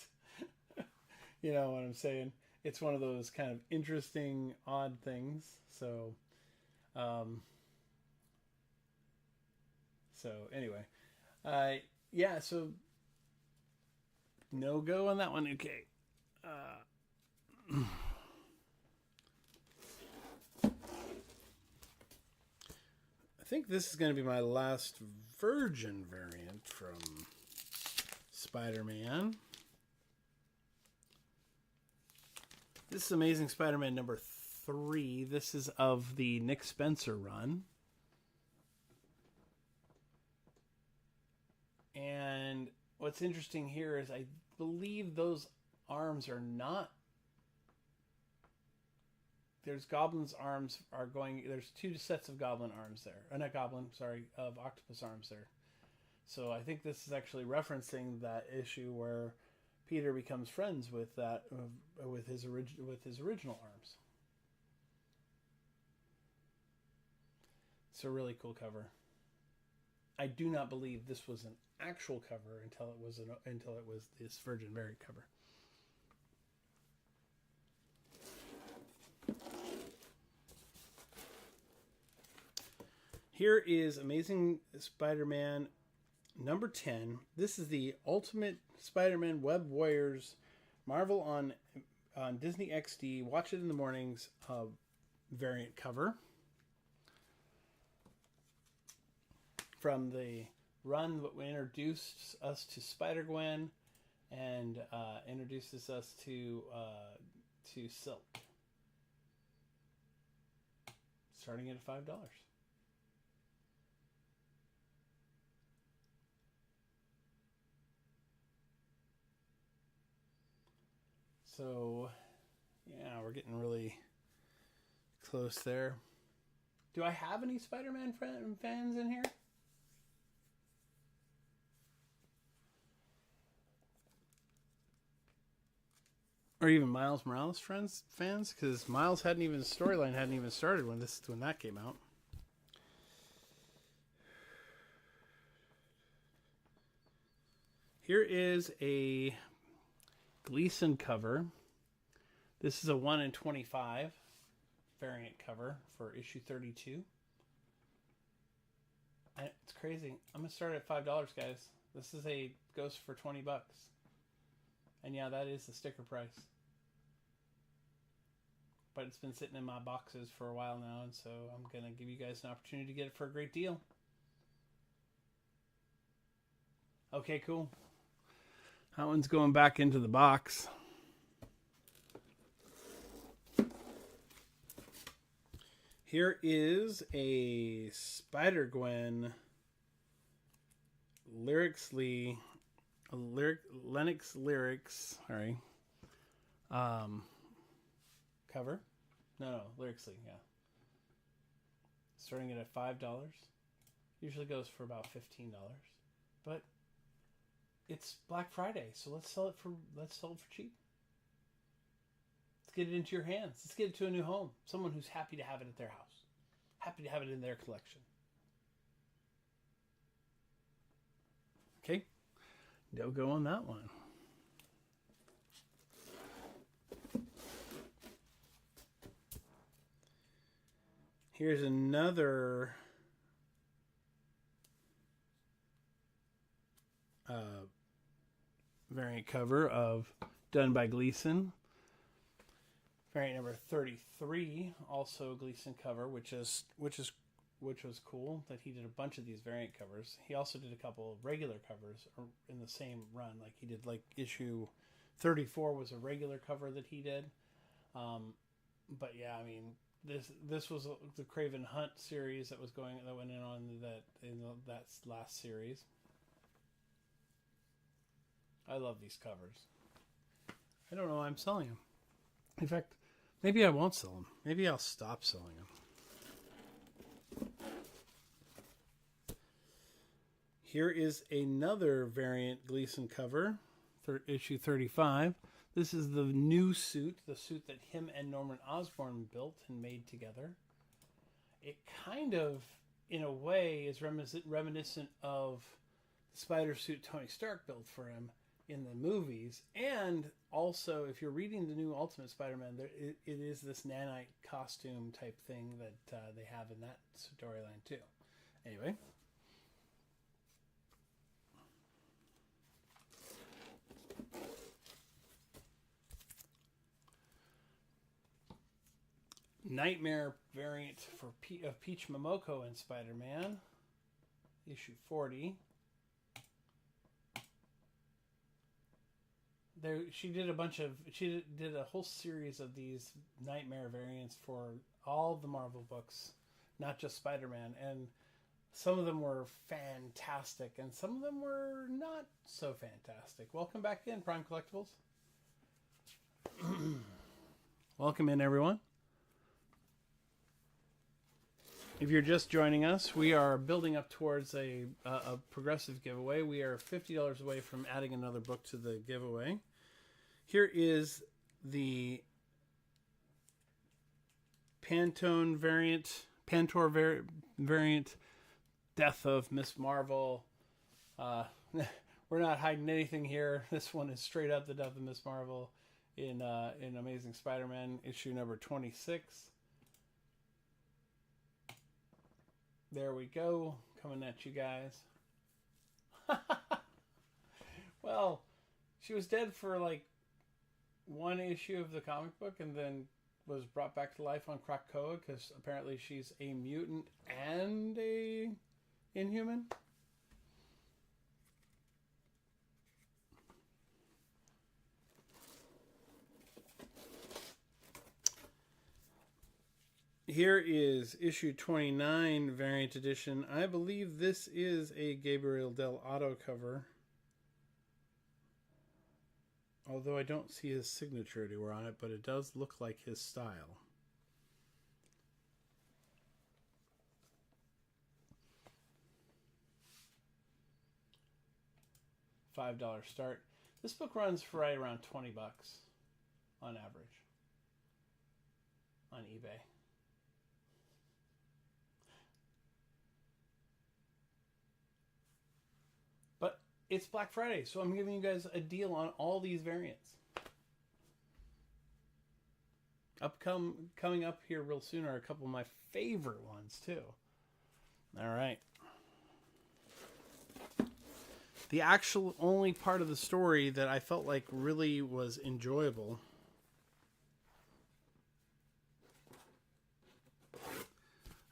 You know what I'm saying? It's one of those kind of interesting, odd things. So. Anyway, yeah, so no go on that one. Okay. I think this is going to be my last Virgin variant from Spider-Man. This is Amazing Spider-Man number 3. This is of the Nick Spencer run. And what's interesting here is I believe those arms are not... There's Goblin's arms are going... There's 2 sets of Goblin arms there. Not Goblin, sorry, of Octopus arms there. So I think this is actually referencing that issue where Peter becomes friends with that, with his original arms. It's a really cool cover. I do not believe this was an actual cover until it was this Virgin variant cover. Here is Amazing Spider-Man number 10. This is the Ultimate Spider-Man Web Warriors Marvel on Disney XD. Watch it in the mornings variant cover. From the run that introduced us to Spider-Gwen and introduces us to Silk. Starting at $5. So, yeah, we're getting really close there. Do I have any Spider-Man fans in here? Or even Miles Morales fans? Because Miles the storyline hadn't even started when that came out. Here is a Gleason cover. This is a 1 in 25 variant cover for issue 32. And it's crazy. I'm gonna start at $5, guys. This goes for $20. And yeah, that is the sticker price. But it's been sitting in my boxes for a while now, and so I'm gonna give you guys an opportunity to get it for a great deal. Okay, cool. That one's going back into the box. Here is a Spider-Gwen Lennox Lyrics, sorry, cover. No, Lyrically, yeah. Starting it at $5. Usually goes for about $15. But it's Black Friday, so let's sell it for cheap. Let's get it into your hands. Let's get it to a new home. Someone who's happy to have it at their house. Happy to have it in their collection. Okay. No go on that one. Here's another variant cover done by Gleason. Variant number 33, also Gleason cover, which was cool that he did a bunch of these variant covers. He also did a couple of regular covers in the same run. Like he did, like issue 34 was a regular cover that he did. But yeah, I mean, this was the Craven Hunt series that went in that last series. I love these covers. I don't know why I'm selling them. In fact, maybe I won't sell them. Maybe I'll stop selling them. Here is another variant Gleason cover, issue 35. This is the new suit, the suit that him and Norman Osborn built and made together. It kind of, in a way, is reminiscent of the spider suit Tony Stark built for him in the movies. And also, if you're reading the new Ultimate Spider-Man, it is this nanite costume type thing that they have in that storyline too. Anyway. Nightmare variant of Peach Momoko and Spider-Man, issue 40. She did a whole series of these Nightmare variants for all the Marvel books, not just Spider-Man, and some of them were fantastic, and some of them were not so fantastic. Welcome back in, Prime Collectibles. Welcome in, everyone. If you're just joining us, we are building up towards a progressive giveaway. We are $50 away from adding another book to the giveaway. Here is the Pantone Pantor variant, Death of Miss Marvel. We're not hiding anything here. This one is straight up the Death of Miss Marvel in Amazing Spider-Man issue number 26. There we go, coming at you guys. Well, she was dead for like one issue of the comic book and then was brought back to life on Krakoa because apparently she's a mutant and a Inhuman. Here is issue 29 variant edition. I believe this is a Gabriel Del Otto cover. Although I don't see his signature anywhere on it, but it does look like his style. $5 start. This book runs for right around $20 on average on eBay. But it's Black Friday, so I'm giving you guys a deal on all these variants. Coming up here real soon are a couple of my favorite ones too. All right. The actual only part of the story that I felt like really was enjoyable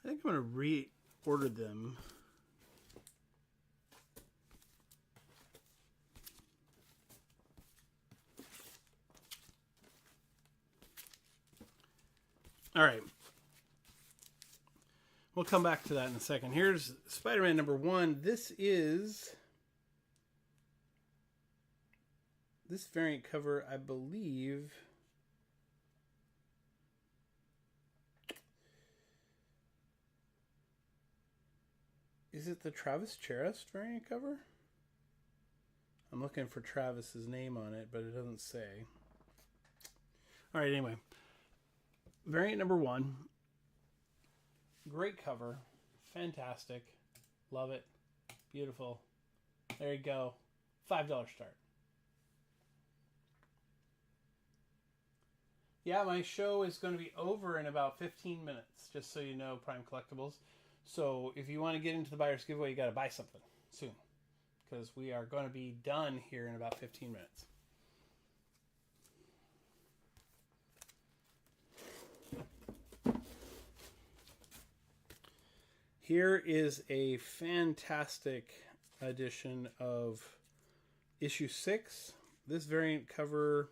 I think I'm going to reorder them. All right. We'll come back to that in a second. Here's Spider-Man number 1. This variant cover, I believe, Is it the Travis Charest variant cover? I'm looking for Travis's name on it, but it doesn't say. All right, anyway. Variant number 1. Great cover. Fantastic. Love it. Beautiful. There you go. $5 start. Yeah, my show is going to be over in about 15 minutes, just so you know, Prime Collectibles. So if you want to get into the buyer's giveaway, you got to buy something soon, because we are going to be done here in about 15 minutes. Here is a fantastic edition of issue 6. This variant cover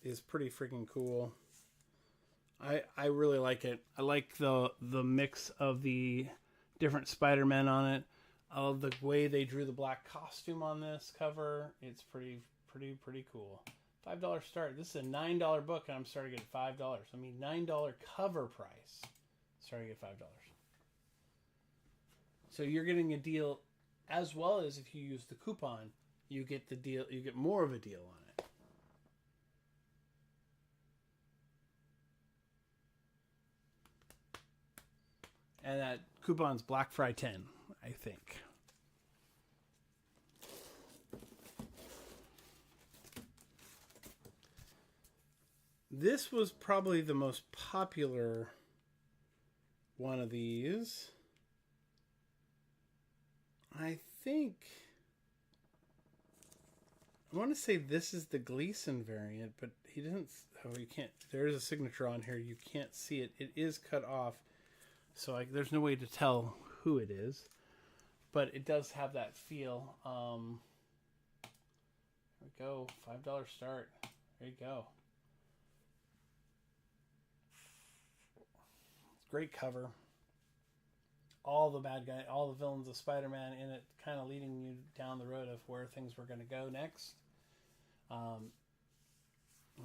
is pretty freaking cool. I really like it. I like the mix of the different Spider-Man on it. I love the way they drew the black costume on this cover. It's pretty cool. $5 start. This is a $9 book, and I'm starting at $5. I mean, $9 cover price. Starting at $5. So you're getting a deal, as well as if you use the coupon, you get the deal. You get more of a deal on it. And that coupon's Black Fry 10, I think. This was probably the most popular one of these. I think... I want to say this is the Gleason variant, but he didn't... Oh, you can't... There is a signature on here. You can't see it. It is cut off. So there's no way to tell who it is. But it does have that feel. There we go. $5 start. There you go. Great cover. All the bad guy, all the villains of Spider-Man in it, kind of leading you down the road of where things were going to go next.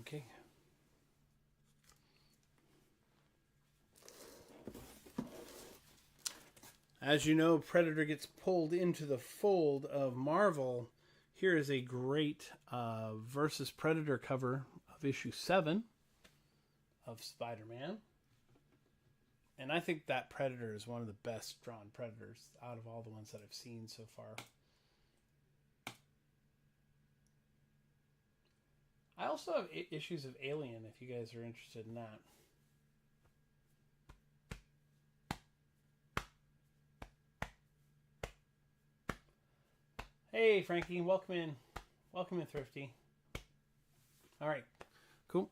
Okay. As you know, Predator gets pulled into the fold of Marvel. Here is a great versus Predator cover of issue 7 of Spider-Man. And I think that Predator is one of the best drawn Predators out of all the ones that I've seen so far. I also have issues of Alien, if you guys are interested in that. Hey, Frankie, welcome in. Welcome in, Thrifty. All right, cool.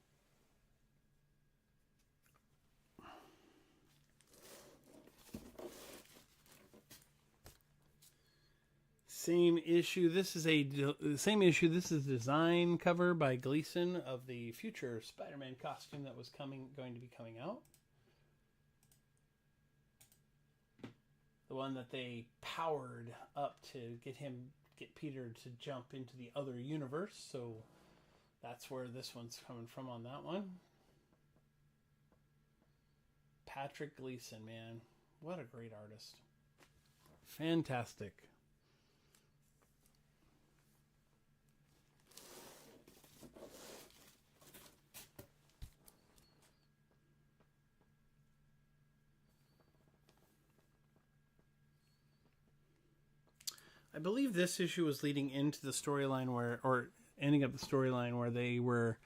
Same issue. This is same issue. This is design cover by Gleason of the future Spider-Man costume that was going to be coming out. The one that they powered up to get Peter to jump into the other universe. So that's where this one's coming from on that one. Patrick Gleason, man. What a great artist. Fantastic. I believe this issue was leading into the storyline or ending up the storyline where they were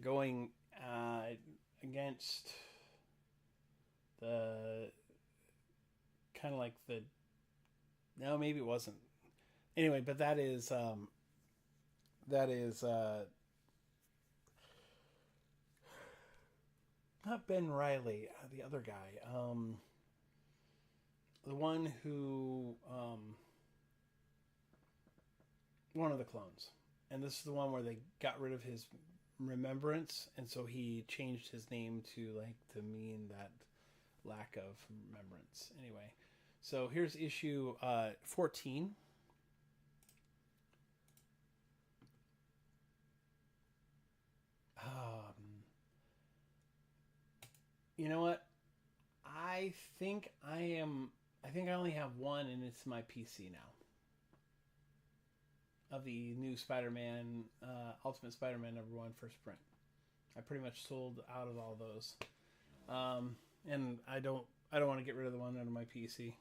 going against the kind of like the... No, maybe it wasn't. Anyway, but that is not Ben Reilly, the other guy. The one who... one of the clones. And this is the one where they got rid of his remembrance, and so he changed his name to mean that lack of remembrance. Anyway, so here's issue 14. You know what? I think I am I think I only have one, and it's my PC now. Of the new Spider-Man, Ultimate Spider-Man #1 first print. I pretty much sold out of all those, and I don't want to get rid of the one out of my PC.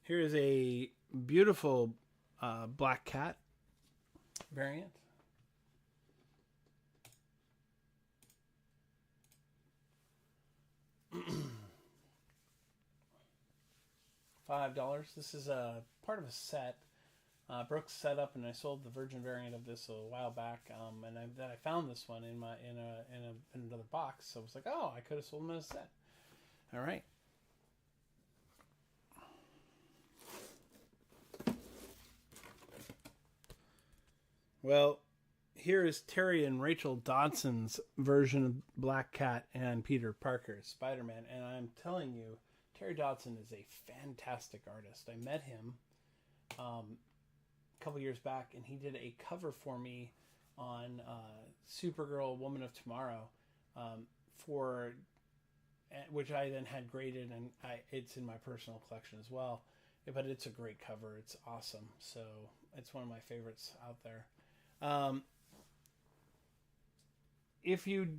Here is a beautiful Black Cat variant. $5. This is a part of a set. Brooks set up, and I sold the Virgin variant of this a while back. And then I found this one in another box. So I was like, oh, I could have sold them as a set. All right. Well, here is Terry and Rachel Dodson's version of Black Cat and Peter Parker's Spider-Man. And I'm telling you, Terry Dodson is a fantastic artist. I met him a couple years back, and he did a cover for me on Supergirl Woman of Tomorrow, which I then had graded, and it's in my personal collection as well. But it's a great cover. It's awesome. So it's one of my favorites out there. If you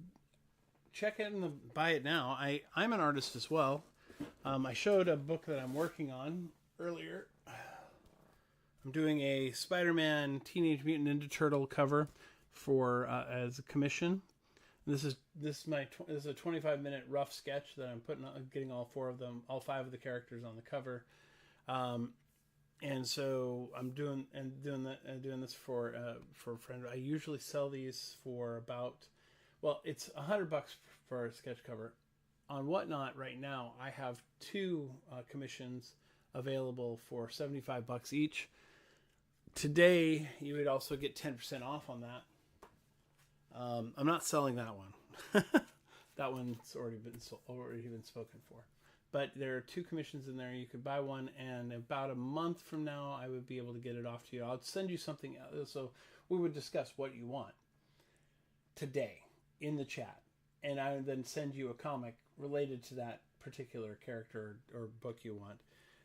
check it and buy it now, I'm an artist as well. I showed a book that I'm working on earlier. I'm doing a Spider-Man Teenage Mutant Ninja Turtle cover for as a commission. This is a 25-minute rough sketch that I'm getting all 5 of the characters on the cover. And so I'm doing this for a friend. I usually sell these for about, well, it's $100 for a sketch cover. On Whatnot right now, I have 2 commissions available for $75 each. Today, you would also get 10% off on that. I'm not selling that one. That one's already been spoken for. But there are 2 commissions in there. You could buy one, and about a month from now, I would be able to get it off to you. I'll send you something else. So we would discuss what you want today in the chat, and I would then send you a comic related to that particular character or book you want.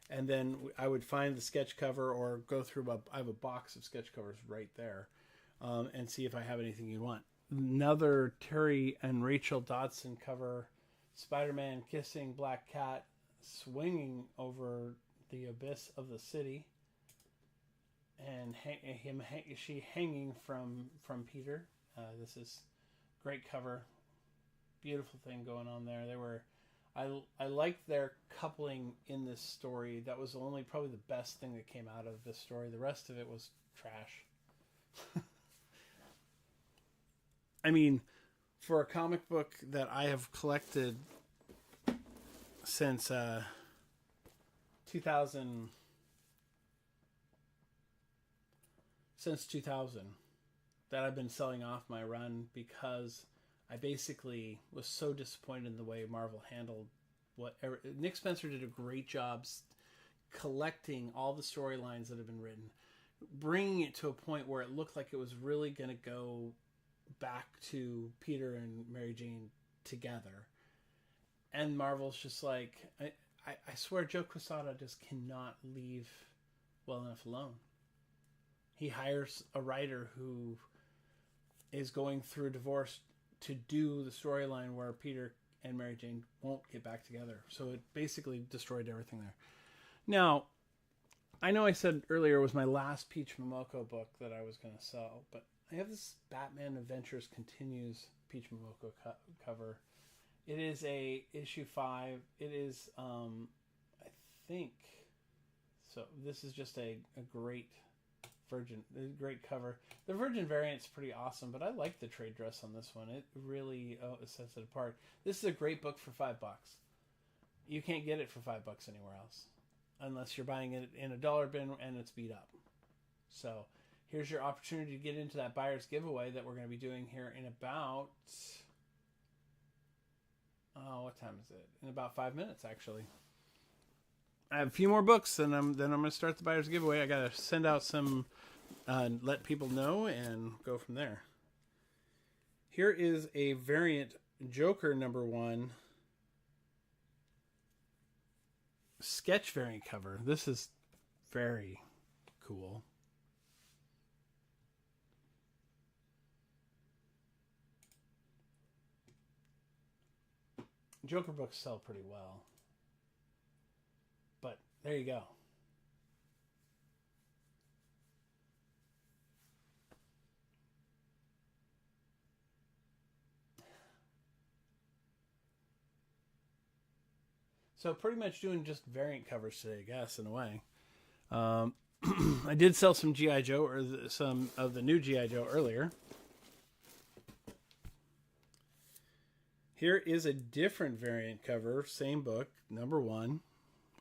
And then I would find the sketch cover or go through. I have a box of sketch covers right there, and see if I have anything you want. Another Terry and Rachel Dodson cover. Spider-Man kissing Black Cat, swinging over the abyss of the city, and she hanging from Peter. This is great cover, beautiful thing going on there. I liked their coupling in this story. That was probably the best thing that came out of this story. The rest of it was trash. I mean, for a comic book that I have collected since 2000, that I've been selling off my run because I basically was so disappointed in the way Marvel handled whatever. Nick Spencer did a great job collecting all the storylines that have been written, bringing it to a point where it looked like it was really going to go back to Peter and Mary Jane together, and Marvel's just like, I swear Joe Quesada just cannot leave well enough alone. He hires a writer who is going through a divorce to do the storyline where Peter and Mary Jane won't get back together, so it basically destroyed everything there. Now, I know I said earlier it was my last Peach Momoko book that I was going to sell, but I have this Batman Adventures Continues Peach Momoko cover. It is a issue 5. It is, I think, so this is just a great great cover. The Virgin variant's pretty awesome, but I like the trade dress on this one. It really sets it apart. This is a great book for $5. You can't get it for $5 anywhere else, unless you're buying it in a dollar bin and it's beat up. So here's your opportunity to get into that buyer's giveaway that we're going to be doing here in about, what time is it? In about 5 minutes, actually. I have a few more books, and then I'm going to start the buyer's giveaway. I got to send out some, let people know, and go from there. Here is a variant Joker #1 sketch variant cover. This is very cool. Joker books sell pretty well. But there you go. So pretty much doing just variant covers today, I guess, in a way. I did sell some G.I. Joe, or some of the new G.I. Joe earlier. Here is a different variant cover, same book, #1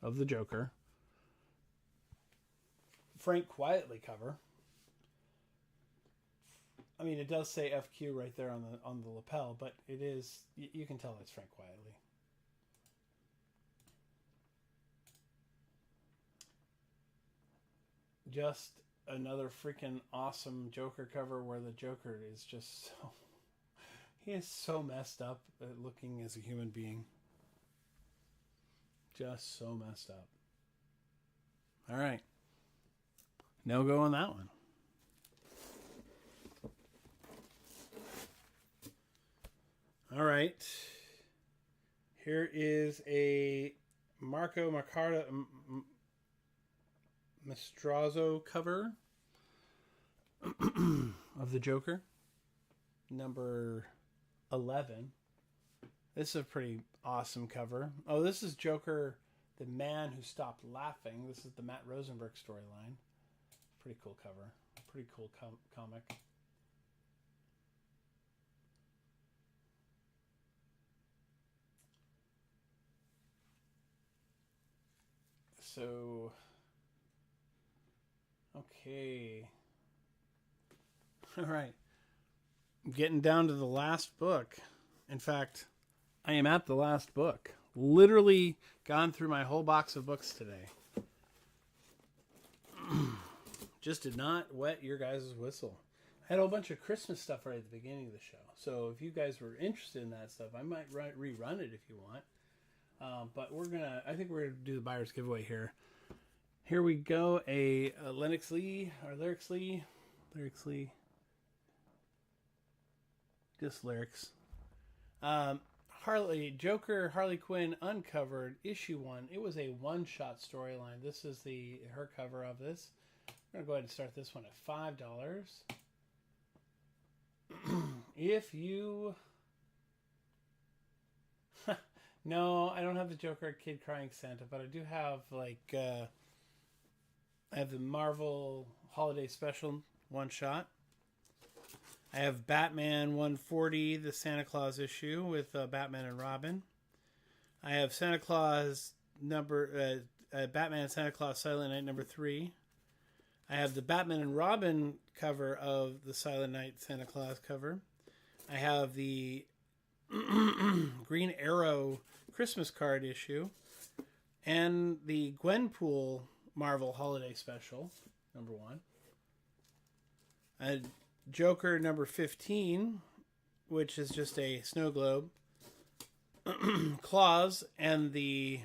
of the Joker. Frank Quietly cover. I mean, it does say FQ right there on the lapel, but it is, you can tell it's Frank Quietly. Just another freaking awesome Joker cover where the Joker is just so... He is so messed up at looking as a human being. Just so messed up. All right. No go on that one. All right. Here is a Marco Mastrazzo cover of the Joker, #11. This is a pretty awesome cover. Oh, this is Joker, the Man Who Stopped Laughing. This is the Matt Rosenberg storyline. Pretty cool cover. Pretty cool comic. So, okay. All right. I'm getting down to the last book. In fact, I am at the last book. Literally gone through my whole box of books today. Just did not wet your guys' whistle. I had a whole bunch of Christmas stuff right at the beginning of the show. So if you guys were interested in that stuff, I might rerun it if you want. But I think we're gonna do the buyer's giveaway here. Here we go, a Lyrics Lee, just lyrics. Harley Quinn Uncovered, issue 1. It was a one-shot storyline. This is her cover of this. We're gonna go ahead and start this one at $5. If you... No, I don't have the Joker Kid Crying Santa, but I do have, I have the Marvel Holiday Special one-shot. I have Batman 140, the Santa Claus issue with Batman and Robin. I have Santa Claus Batman and Santa Claus Silent Night #3. I have the Batman and Robin cover of the Silent Night Santa Claus cover. I have the Green Arrow Christmas card issue and the Gwenpool Marvel Holiday Special #1. Joker #15, which is just a snow globe. Claus and the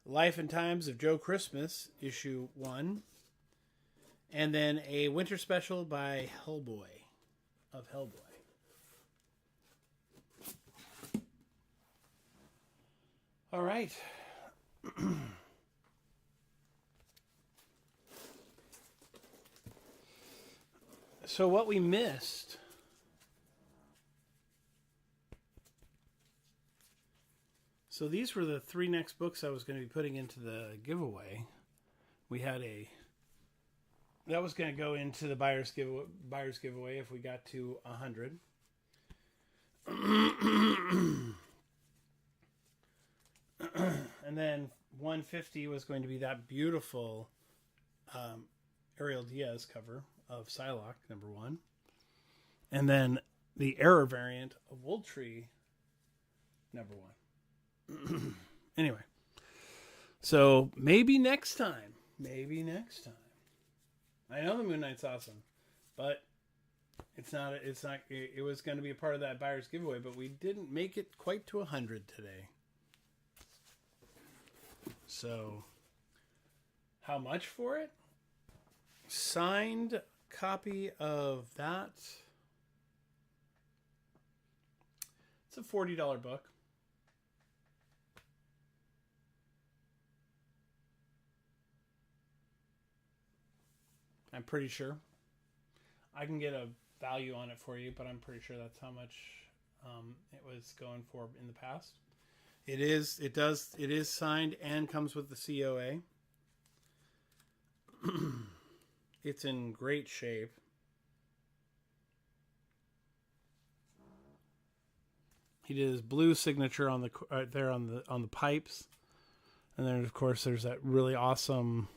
Life and Times of Joe Christmas issue 1. And then a winter special by Hellboy. All right. So what we missed. So these were the 3 next books I was going to be putting into the giveaway. We had that was going to go into the buyer's giveaway if we got to 100. And then 150 was going to be that beautiful Ariel Diaz cover of Psylocke #1. And then the error variant of Wooltree #1. Anyway. So maybe next time. I know the Moon Knight's awesome, but It's not. It's not. It was going to be a part of that buyer's giveaway, but we didn't make it quite to 100 today. So, how much for it? Signed copy of that. It's a $40 book. I'm pretty sure. I can get a value on it for you, but I'm pretty sure that's how much it was going for in the past. It is signed and comes with the COA. It's in great shape. He did his blue signature on the there on the pipes, and then of course there's that really awesome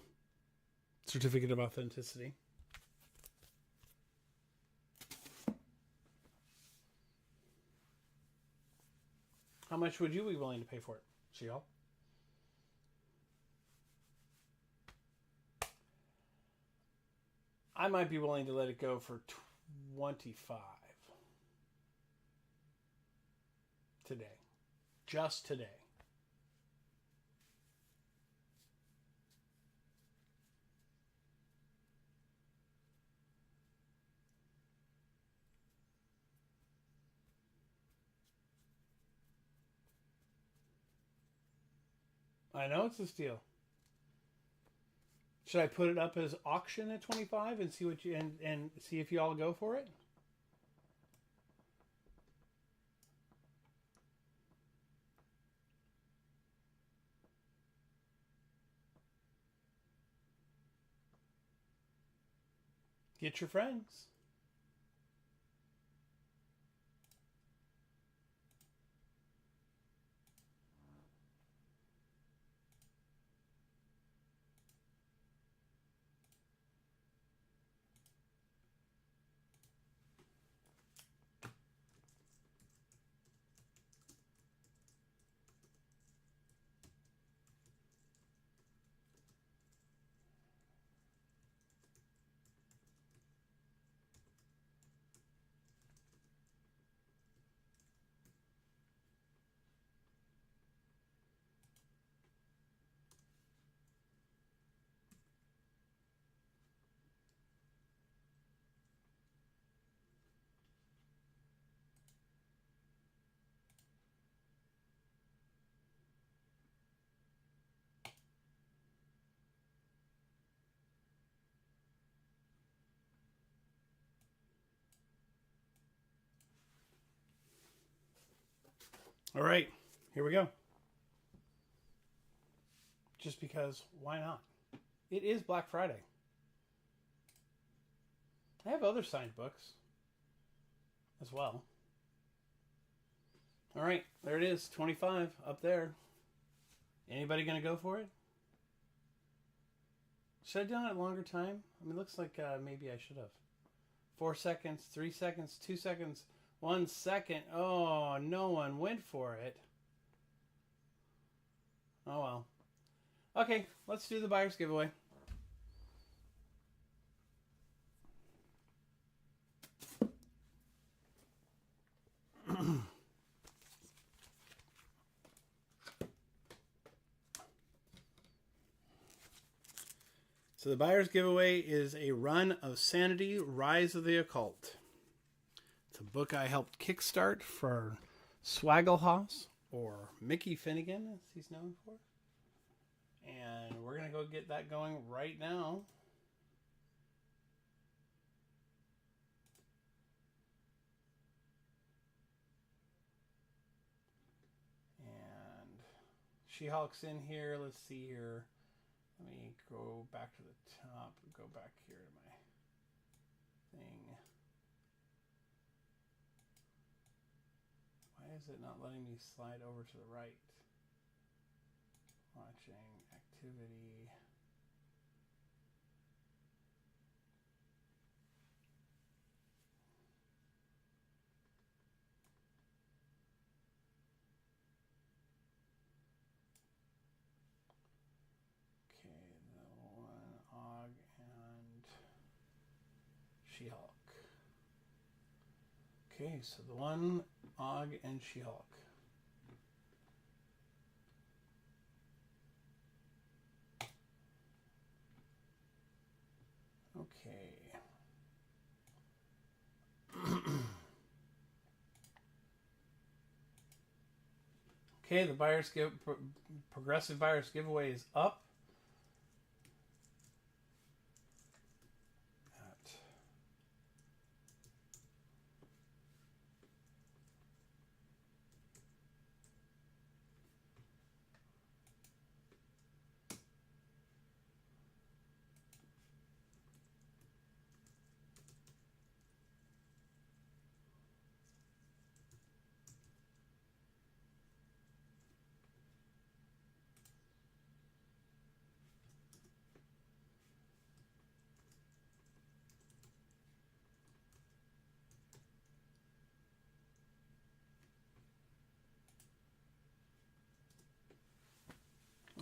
certificate of authenticity. How much would you be willing to pay for it, She-Hulk? I might be willing to let it go for 25 today. Just today. I know it's a steal. Should I put it up as auction at 25 and see what you and see if you all go for it? Get your friends. All right, here we go. Just because, why not? It is Black Friday. I have other signed books as well. All right, there it is, 25 up there. Anybody going to go for it? Should I have done it a longer time? I mean, it looks like maybe I should have. 4 seconds, 3 seconds, 2 seconds, 1 second. Oh, no one went for it. Oh, well. Okay, let's do the buyer's giveaway. So the buyer's giveaway is a run of Sanity, Rise of the Occult. It's a book I helped kickstart for Swaggelhouse, or Mickey Finnegan, as he's known for. And we're going to go get that going right now. And She-Hulk's in here. Let's see here. Let me go back to the top. Go back here to my thing. Why is it not letting me slide over to the right? Watching activity. Okay, the one Og and She-Hulk. Okay, so the one, Og and She-Hulk. Okay. Okay, the progressive buyer's giveaway is up.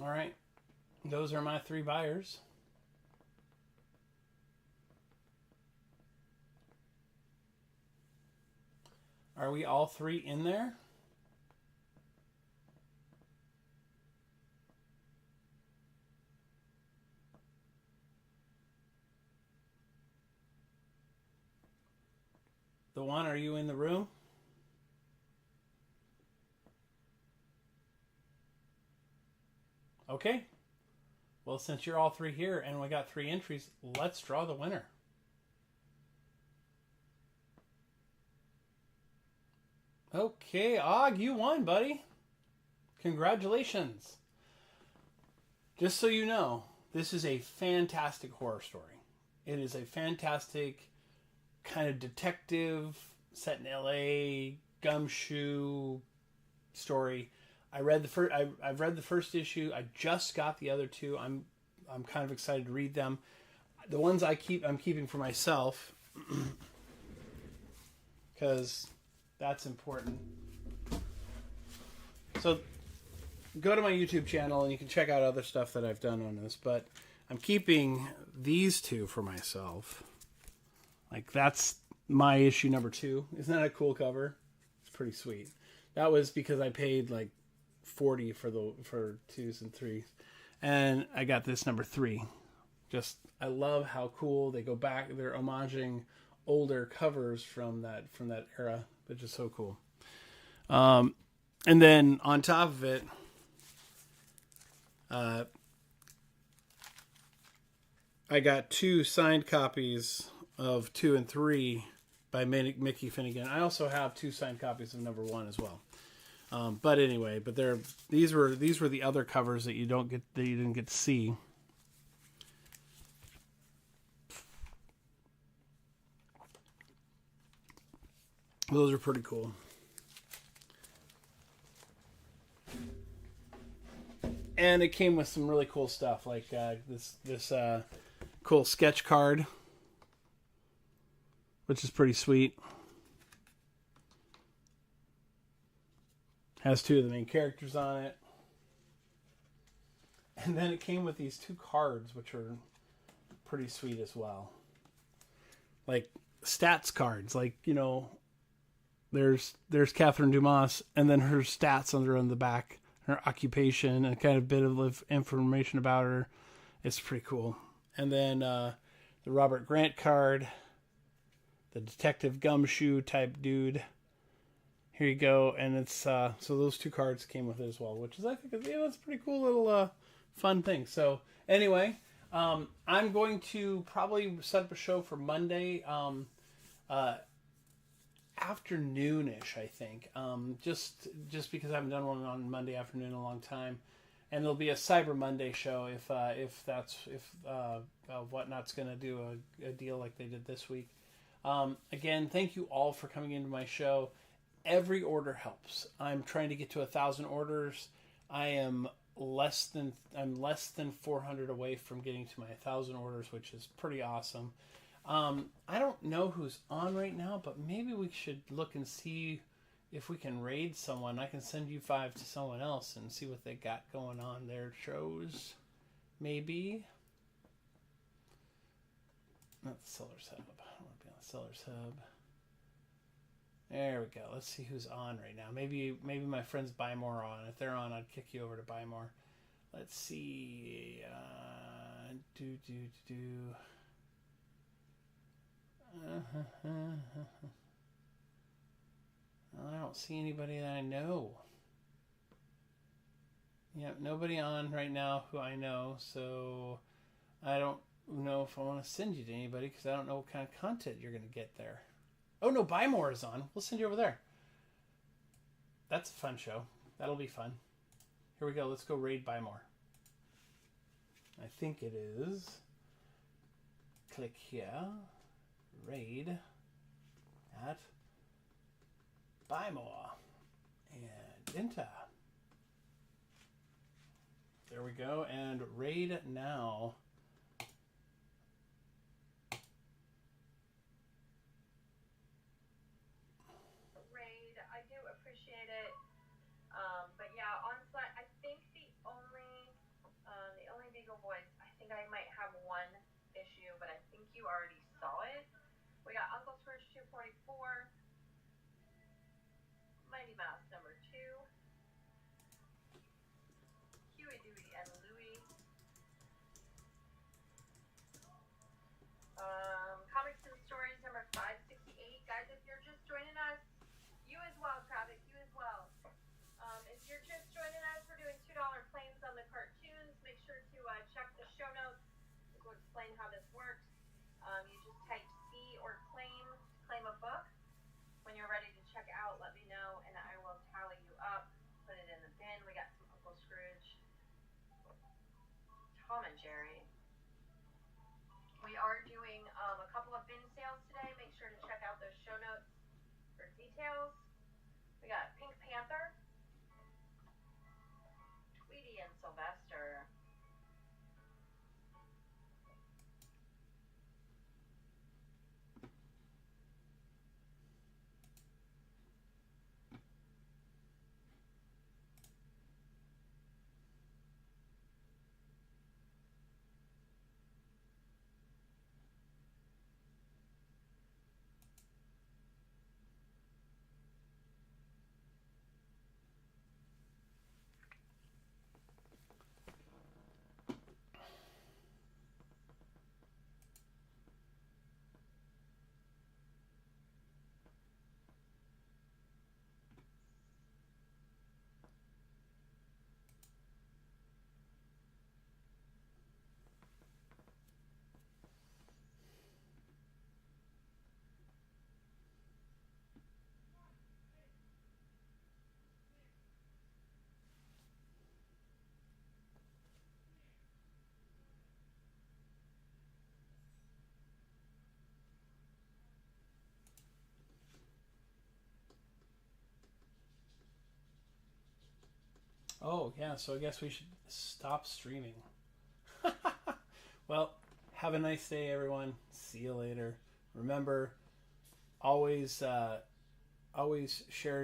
All right, those are my 3 buyers. Are we all 3 in there? The one, are you in the room? Okay. Well, since you're all 3 here and we got 3 entries, let's draw the winner. Okay, Og, you won, buddy. Congratulations. Just so you know, this is a fantastic horror story. It is a fantastic kind of detective set in LA gumshoe story. I've read the first issue. I just got the other 2. I'm kind of excited to read them. The ones I'm keeping for myself because that's important. So go to my YouTube channel and you can check out other stuff that I've done on this, but I'm keeping these 2 for myself. Like, that's my issue number 2. Isn't that a cool cover? It's pretty sweet. That was because I paid like $40 for 2s and 3s, and I got this number 3. Just, I love how cool they go back. They're homaging older covers from that era, which is so cool. And then on top of it, I got 2 signed copies of 2 and 3 by Mickey Finnegan. I also have 2 signed copies of number 1 as well. But anyway, these were the other covers that you didn't get to see. Those are pretty cool. And it came with some really cool stuff, like this cool sketch card, which is pretty sweet. Has 2 of the main characters on it. And then it came with these 2 cards, which are pretty sweet as well. Like stats cards. Like, you know, there's Catherine Dumas, and then her stats on the back, her occupation, and kind of bit of information about her. It's pretty cool. And then the Robert Grant card, the detective gumshoe type dude. Here you go, and it's so those 2 cards came with it as well, which is, I think, it's a pretty cool little fun thing. So anyway, I'm going to probably set up a show for Monday afternoonish, I think, just because I haven't done one on Monday afternoon in a long time, and there'll be a Cyber Monday show if Whatnot's going to do a deal like they did this week. Again, thank you all for coming into my show. Every order helps. I'm trying to get to 1,000 orders. I'm less than 400 away from getting to my 1,000 orders, which is pretty awesome. I don't know who's on right now, but maybe we should look and see if we can raid someone. I can send you 5 to someone else and see what they got going on their shows. Maybe. Not the Seller's Hub. I don't want to be on the Seller's Hub. There we go. Let's see who's on right now. Maybe my friends Buy More are on. If they're on, I'd kick you over to Buy More. Let's see. I don't see anybody that I know. Yeah, nobody on right now who I know, so I don't know if I want to send you to anybody because I don't know what kind of content you're going to get there. Oh no, Buy More is on. We'll send you over there. That's a fun show. That'll be fun. Here we go. Let's go raid Buy More. I think it is. Click here. Raid at Buy More. And enter. There we go. And raid now. Raid, I do appreciate it. But yeah, honestly, I think the only Beagle Boys, I think I might have one issue, but I think you already saw it. We got Uncle Scrooge 244, Mighty Mouse number 2, Huey, Dewey, and Louie, Comics and Stories number 568. Guys, if you're just joining us, you as well, Traffic, you as well. If you're just joining us, we're doing $2 claims on the cartoons. Make sure to check the show notes. We'll explain how this works. You just type C or claim a book. When you're ready to check out, let me know, and I will tally you up, put it in the bin. We got some Uncle Scrooge, Tom and Jerry. We are doing a couple of bin sales today. Make sure to check out those show notes for details. We got Pink Panther, Tweety and Sylvester, Oh, yeah, so I guess we should stop streaming. Well, have a nice day, everyone. See you later. Remember, always share